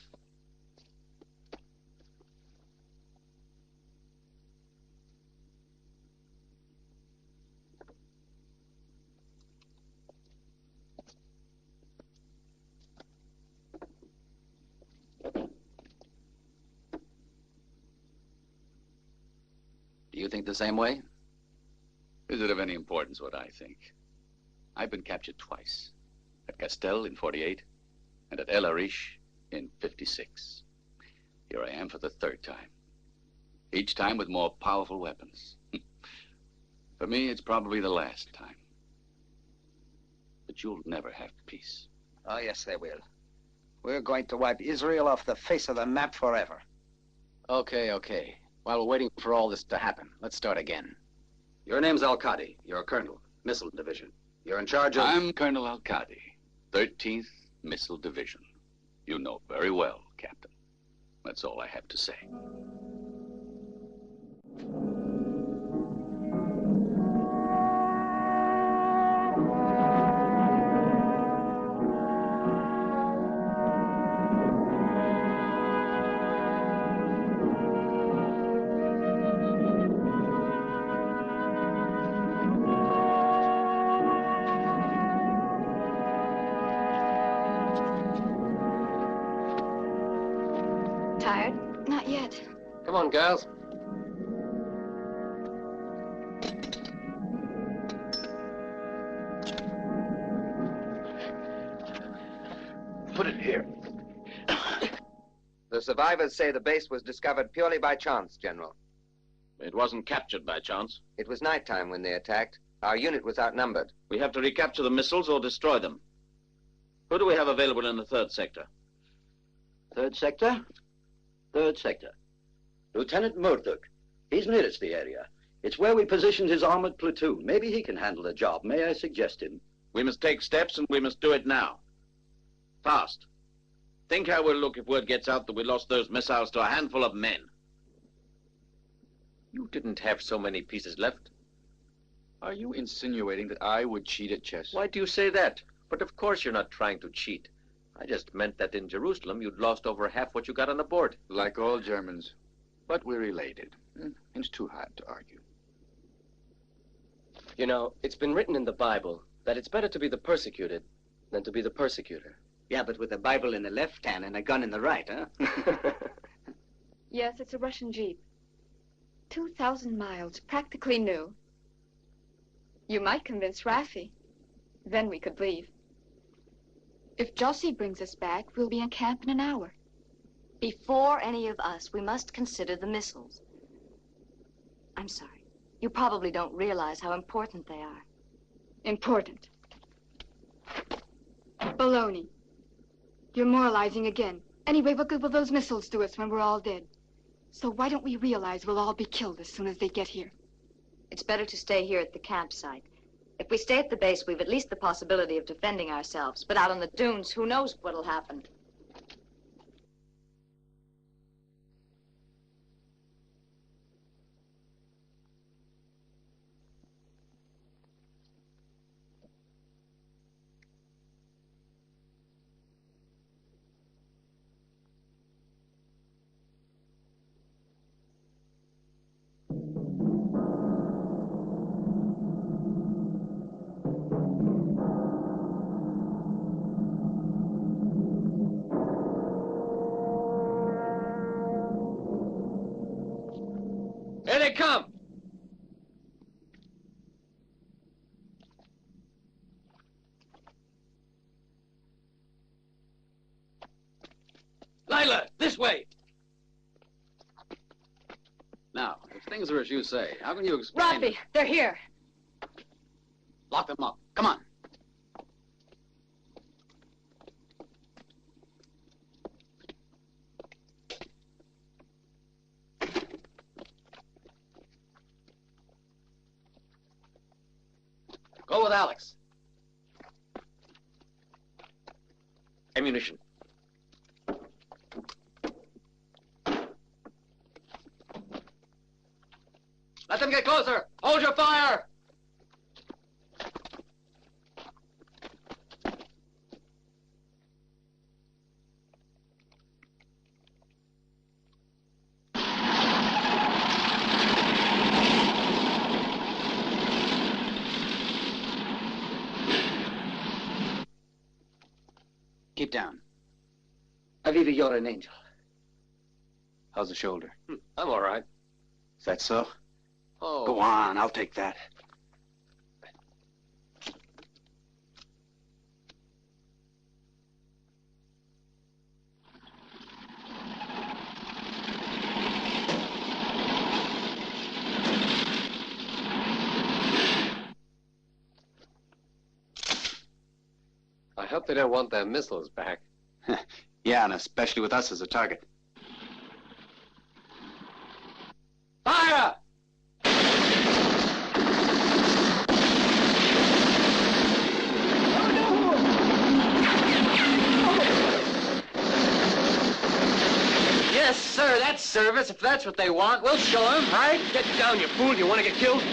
Do you think the same way? Is it of any importance what I think? I've been captured twice. At Castel in 48 and at El Arish in 56. Here I am for the third time. Each time with more powerful weapons. For me, it's probably the last time. But you'll never have peace. Oh, yes, they will. We're going to wipe Israel off the face of the map forever. Okay. While we're waiting for all this to happen, let's start again. Your name's Al-Qadi. You're a colonel, missile division. You're in charge of... I'm Colonel Al-Qadi, 13th Missile Division. You know very well, Captain. That's all I have to say. Tired? Not yet. Come on, girls. Put it here. The survivors say the base was discovered purely by chance, General. It wasn't captured by chance. It was nighttime when they attacked. Our unit was outnumbered. We have to recapture the missiles or destroy them. Who do we have available in the third sector? Third sector? Third sector. Lieutenant Murdoch. He's nearest the area. It's where we positioned his armored platoon. Maybe he can handle the job. May I suggest him? We must take steps, and we must do it now. Fast. Think how we'll look if word gets out that we lost those missiles to a handful of men. You didn't have so many pieces left. Are you insinuating that I would cheat at chess? Why do you say that? But of course you're not trying to cheat. I just meant that in Jerusalem you'd lost over half what you got on the board. Like all Germans. But we're related. It's too hard to argue. You know, it's been written in the Bible that it's better to be the persecuted than to be the persecutor. Yeah, but with a Bible in the left hand and a gun in the right, huh? Yes, it's a Russian Jeep. 2,000 miles, practically new. You might convince Rafi. Then we could leave. If Jossie brings us back, we'll be in camp in an hour. Before any of us, we must consider the missiles. I'm sorry. You probably don't realize how important they are. Important. Baloney. You're moralizing again. Anyway, what good will those missiles do us when we're all dead? So why don't we realize we'll all be killed as soon as they get here? It's better to stay here at the campsite. If we stay at the base, we've at least the possibility of defending ourselves. But out on the dunes, who knows what'll happen? Here they come! Lila, this way! Now, if things are as you say, how can you explain... Rafi, they're here. Lock them up. Come on. Go with Alex. Ammunition. Let them get closer. Hold your fire. Keep down. Aviva, you're an angel. How's the shoulder? I'm all right. Is that so? Oh. Go on, I'll take that. I hope they don't want their missiles back. Yeah, and especially with us as a target. Fire! Yes, sir, that's service. If that's what they want, we'll show them, right? Get down, you fool. You want to get killed?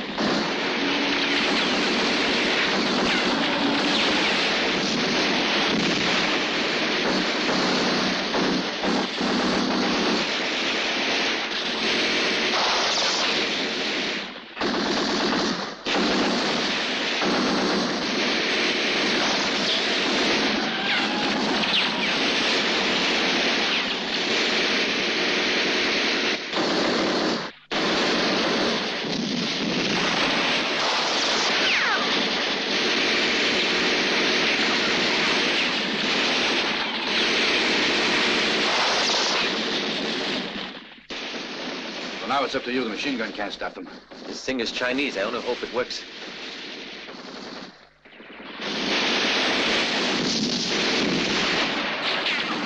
Now it's up to you. The machine gun can't stop them. This thing is Chinese. I only hope it works.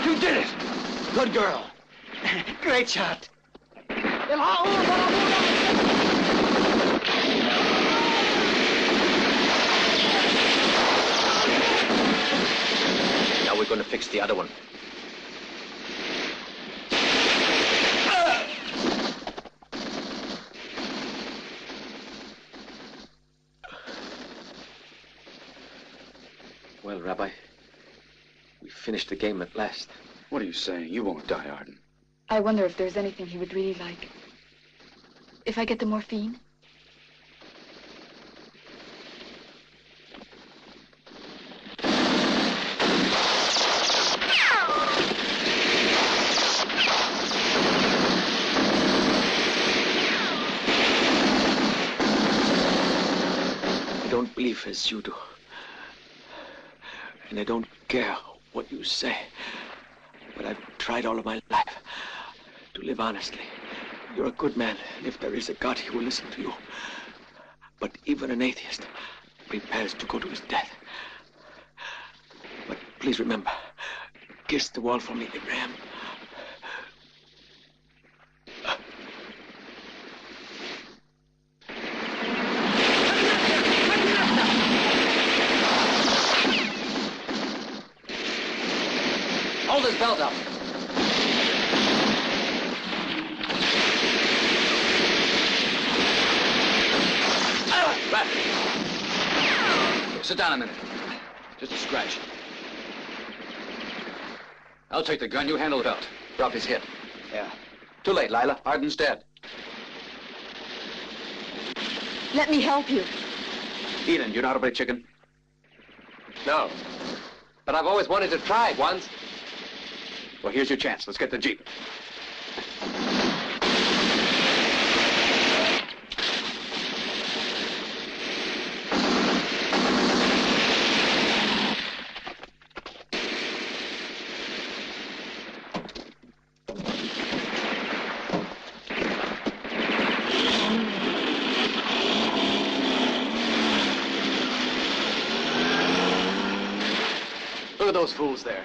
You did it! Good girl. Great shot. Now we're going to fix the other one. Rabbi. We finished the game at last. What are you saying? You won't die, Arden. I wonder if there's anything he would really like. If I get the morphine? I don't believe as you do. And I don't care what you say. But I've tried all of my life to live honestly. You're a good man, and if there is a God, he will listen to you. But even an atheist prepares to go to his death. But please remember, kiss the wall for me, Abraham. Hold his belt up. Sit down a minute. Just a scratch. I'll take the gun. You handle the belt. Drop his hit. Yeah. Too late, Lila. Arden's dead. Let me help you. Eden, you know how to play chicken? No. But I've always wanted to try it once. Well, here's your chance. Let's get the Jeep. Look at those fools there.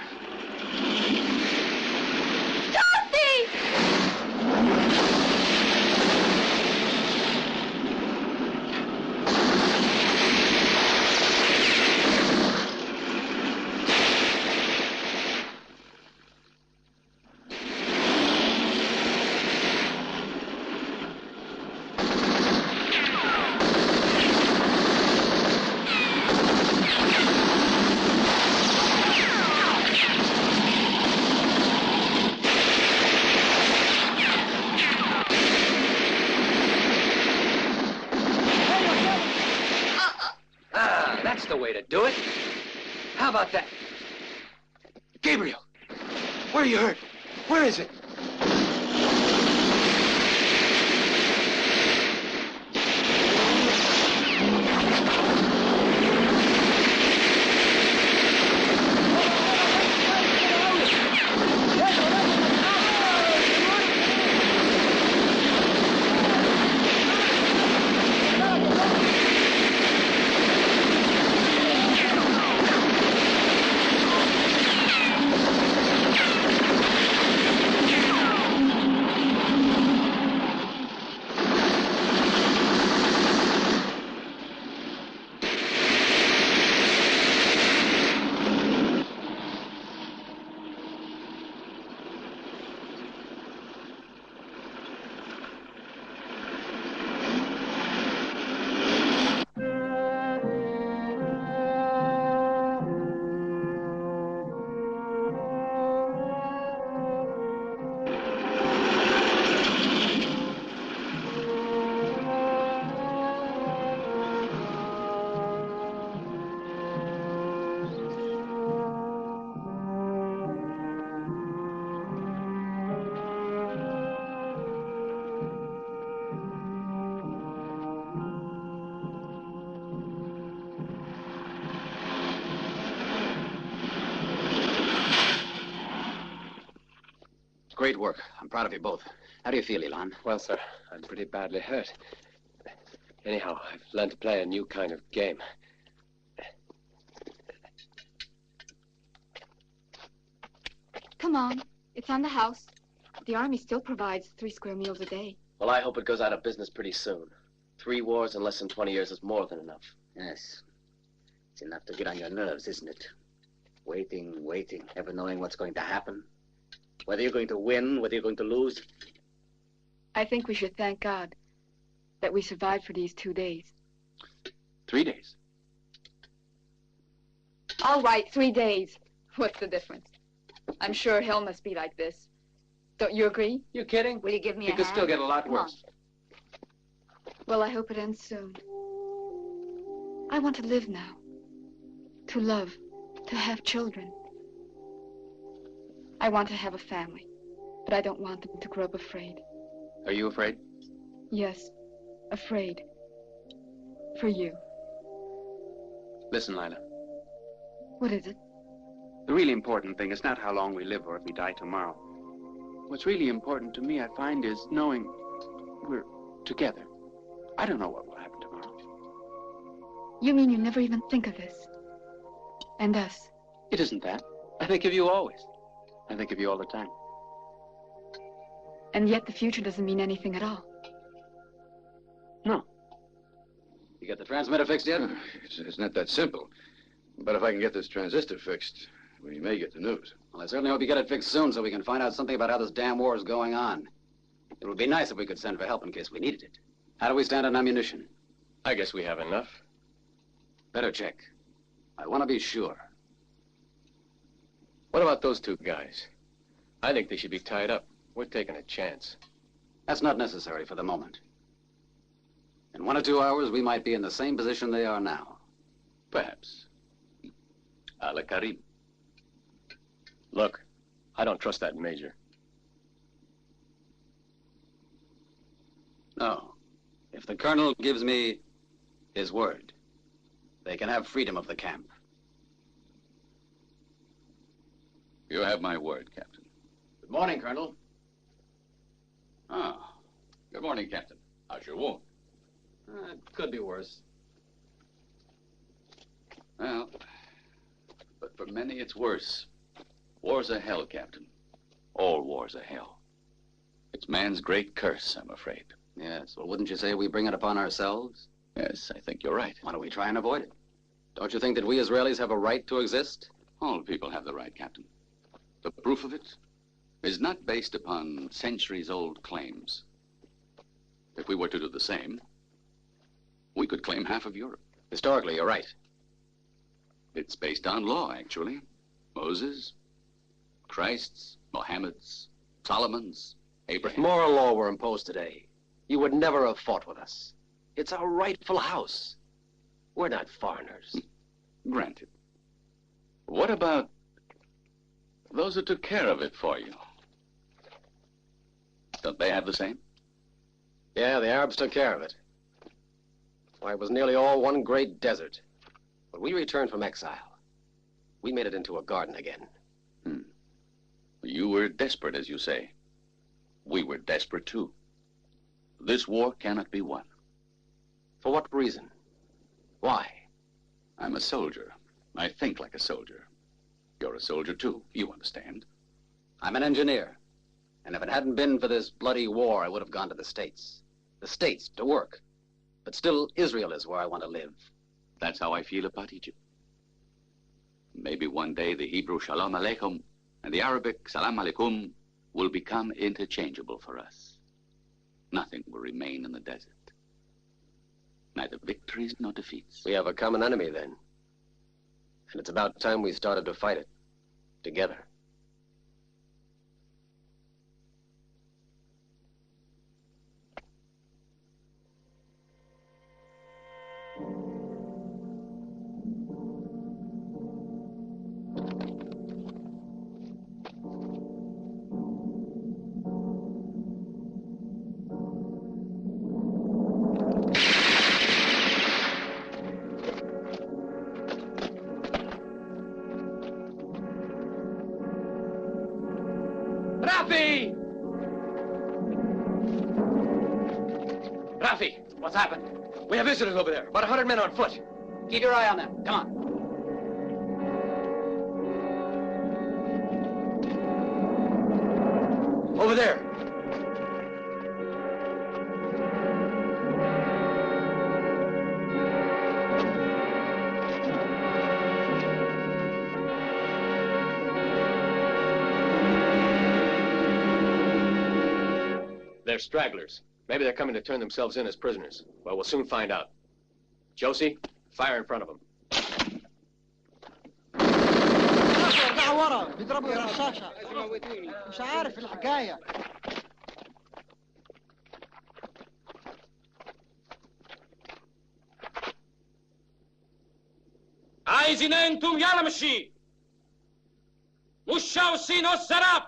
That's the way to do it. How about that? Gabriel, where are you hurt? Where is it? Great work. I'm proud of you both. How do you feel, Elon? Well, sir, I'm pretty badly hurt. Anyhow, I've learned to play a new kind of game. Come on. It's on the house. The Army still provides 3 square meals a day. Well, I hope it goes out of business pretty soon. 3 wars in less than 20 years is more than enough. Yes. It's enough to get on your nerves, isn't it? Waiting, never knowing what's going to happen. Whether you're going to win, whether you're going to lose. I think we should thank God that we survived for these 2 days. 3 days. All right, 3 days. What's the difference? I'm sure hell must be like this. Don't you agree? You kidding? Will you give me a It could hand? still get a lot Come on. worse. Well, I hope it ends soon. I want to live now. To love. To have children. I want to have a family. But I don't want them to grow up afraid. Are you afraid? Yes, afraid. For you. Listen, Lila. What is it? The really important thing is not how long we live or if we die tomorrow. What's really important to me, I find, is knowing we're together. I don't know what will happen tomorrow. You mean you never even think of this? And us? It isn't that. I think of you always. I think of you all the time. And yet the future doesn't mean anything at all. No. You got the transmitter fixed yet? It's not that simple. But if I can get this transistor fixed, we may get the news. Well, I certainly hope you get it fixed soon so we can find out something about how this damn war is going on. It would be nice if we could send for help in case we needed it. How do we stand on ammunition? I guess we have enough. Better check. I want to be sure. What about those two guys? I think they should be tied up. We're taking a chance. That's not necessary for the moment. In 1 or 2 hours, we might be in the same position they are now. Perhaps. Ala Karim. Look, I don't trust that major. No. If the colonel gives me his word, they can have freedom of the camp. You have my word, Captain. Good morning, Colonel. Ah. Good morning, Captain. How's your wound? It could be worse. Well, but for many it's worse. War's a hell, Captain. All wars are hell. It's man's great curse, I'm afraid. Yes, well, wouldn't you say we bring it upon ourselves? Yes, I think you're right. Why don't we try and avoid it? Don't you think that we Israelis have a right to exist? All people have the right, Captain. The proof of it is not based upon centuries-old claims. If we were to do the same, we could claim half of Europe. Historically, you're right. It's based on law, actually. Moses, Christ's, Mohammed's, Solomon's, Abraham. If moral law were imposed today, you would never have fought with us. It's our rightful house. We're not foreigners. Granted. What about those who took care of it for you? Don't they have the same? Yeah, the Arabs took care of it. Why, it was nearly all one great desert. When we returned from exile, we made it into a garden again. You were desperate, as you say. We were desperate, too. This war cannot be won. For what reason? Why? I'm a soldier. I think like a soldier. You're a soldier, too. You understand. I'm an engineer. And if it hadn't been for this bloody war, I would have gone to the States. The States, to work. But still, Israel is where I want to live. That's how I feel about Egypt. Maybe one day the Hebrew Shalom Aleichem and the Arabic Salam Alaikum will become interchangeable for us. Nothing will remain in the desert. Neither victories nor defeats. We have a common enemy, then. And it's about time we started to fight it. Together. Rafi! Rafi, what's happened? We have visitors over there, about 100 men on foot. Keep your eye on them. Come on. Over there. They're stragglers. Maybe they're coming to turn themselves in as prisoners. Well, we'll soon find out. Josie, fire in front of them. جماعة ورا بيضربوا رشاشة. مش عارف الحكاية. عايزين انتم يلا مشي. وشا والسين والسراب.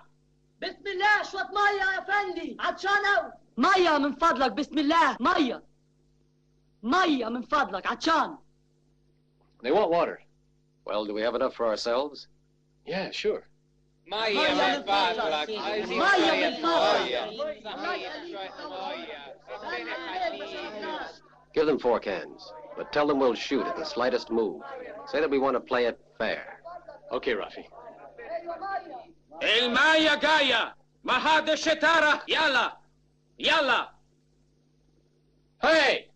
بسم الله شوية مية يا فندي عطشان أوي. مية من فضلك بسم الله مية. مية من فضلك عطشان. They want water. Well, do we have enough for ourselves? Yeah, sure. مية من فضلك. مية من فضلك. Give them 4 cans, but tell them we'll shoot at the slightest move. Say that we want to play it fair. Okay, Rafi. المية جاية. ما حد الشتارة. يلا. يلا. Hey!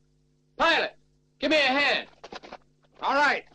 Pilot! Give me a hand. All right.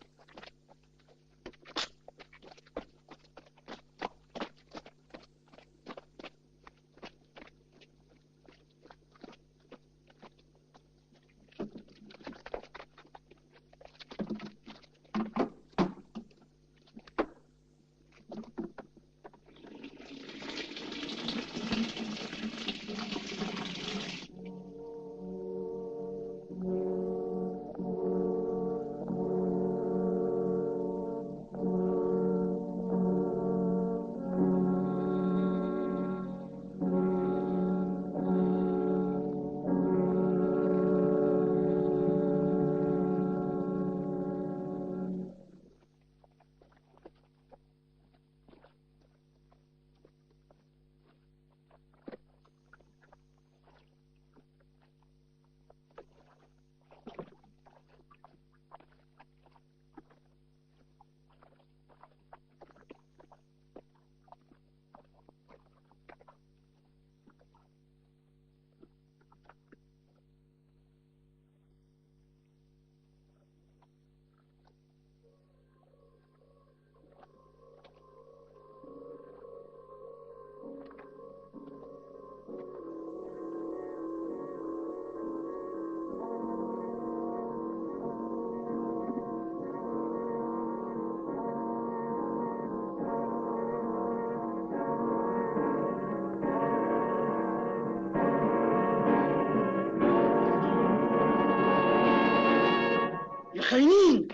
يا خاينين.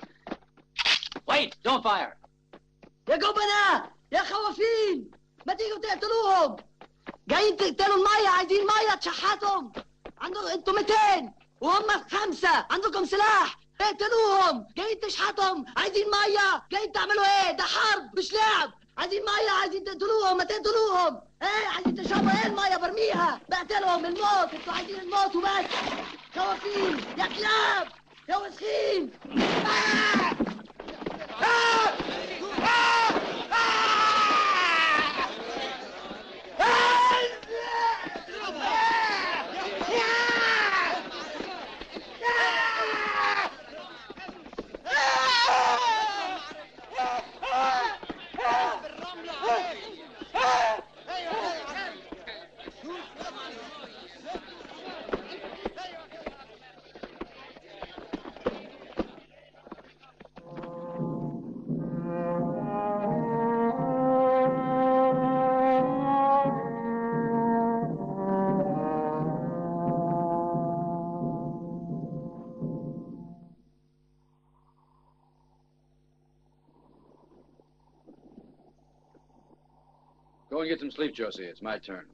Wait, don't fire. يا جبنة يا خوافين ما تيجوا تقتلوهم. جايين تقتلوا المية عايزين مية تشحتهم. عندكم انتوا 200 وهم 5 عندكم سلاح اقتلوهم. جايين تشحتهم عايزين مية. جايين تعملوا ايه؟ ده حرب مش لعب. عايزين مية عايزين تقتلوهم ما تقتلوهم. ايه عايزين تشربوا ايه المية برميها. بقتلهم الموت. انتوا عايزين الموت وبس. خوافين يا كلاب يا وسخين. Go and get some sleep, Josie. It's my turn.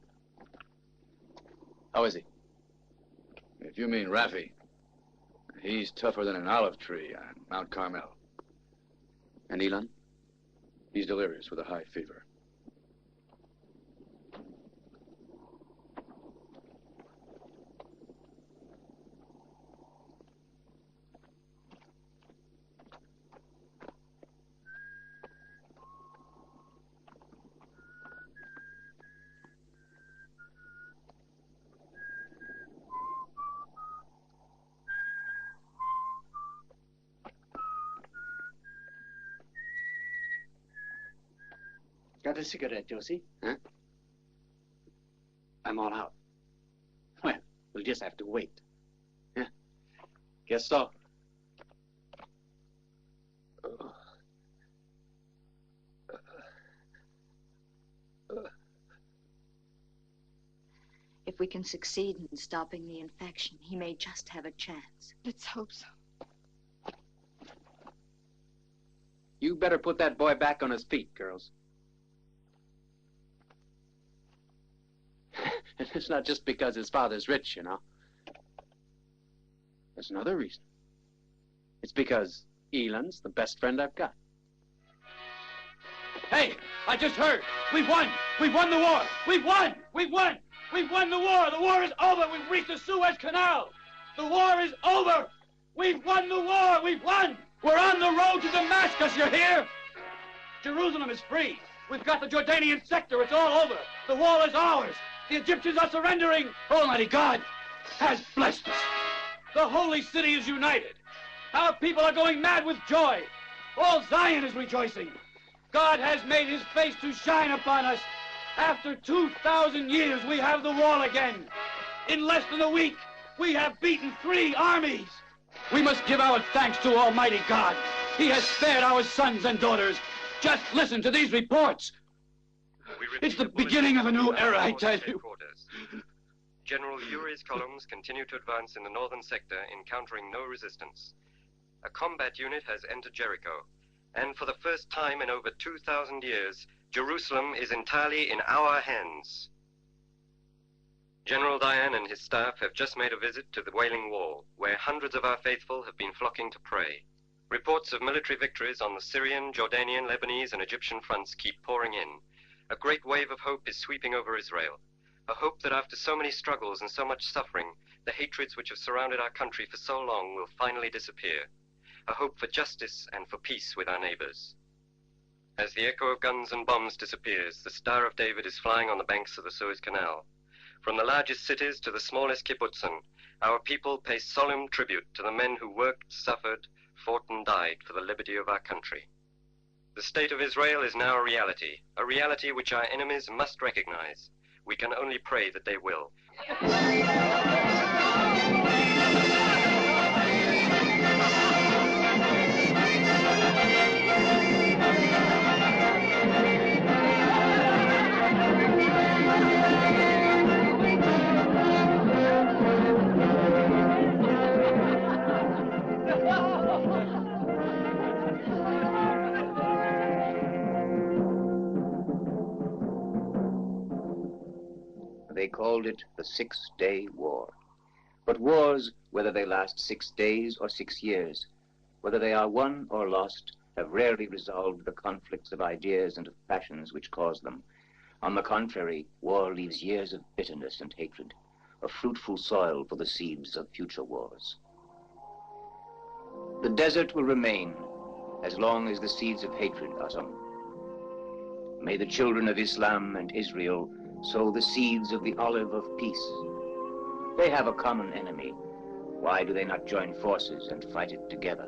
How is he? If you mean Rafi, he's tougher than an olive tree on Mount Carmel. And Elon? He's delirious with a high fever. Got a cigarette, Josie? Huh? I'm all out. Well, we'll just have to wait. Yeah, guess so. If we can succeed in stopping the infection, he may just have a chance. Let's hope so. You better put that boy back on his feet, girls. It's not just because his father's rich, you know. There's another reason. It's because Elon's the best friend I've got. Hey, I just heard. We've won. We've won the war. We've won. We've won. We've won the war. The war is over. We've reached the Suez Canal. The war is over. We've won the war. We've won. We're on the road to Damascus. You hear? Jerusalem is free. We've got the Jordanian sector. It's all over. The wall is ours. The Egyptians are surrendering. Almighty God has blessed us. The holy city is united. Our people are going mad with joy. All Zion is rejoicing. God has made his face to shine upon us. After 2,000 years, we have the wall again. In less than a week, we have beaten 3 armies. We must give our thanks to Almighty God. He has spared our sons and daughters. Just listen to these reports. It's the beginning of a new era, I tell you. General Urey's columns continue to advance in the northern sector, encountering no resistance. A combat unit has entered Jericho, and for the first time in over 2,000 years, Jerusalem is entirely in our hands. General Diane and his staff have just made a visit to the Wailing Wall, where hundreds of our faithful have been flocking to pray. Reports of military victories on the Syrian, Jordanian, Lebanese, and Egyptian fronts keep pouring in. A great wave of hope is sweeping over Israel. A hope that after so many struggles and so much suffering, the hatreds which have surrounded our country for so long will finally disappear. A hope for justice and for peace with our neighbors. As the echo of guns and bombs disappears, the Star of David is flying on the banks of the Suez Canal. From the largest cities to the smallest kibbutzim, our people pay solemn tribute to the men who worked, suffered, fought and died for the liberty of our country. The state of Israel is now a reality which our enemies must recognize. We can only pray that they will. They called it the 6-Day War. But wars, whether they last 6 days or 6 years, whether they are won or lost, have rarely resolved the conflicts of ideas and of passions which cause them. On the contrary, war leaves years of bitterness and hatred, a fruitful soil for the seeds of future wars. The desert will remain as long as the seeds of hatred are sown. May the children of Islam and Israel sow the seeds of the olive of peace. They have a common enemy. Why do they not join forces and fight it together?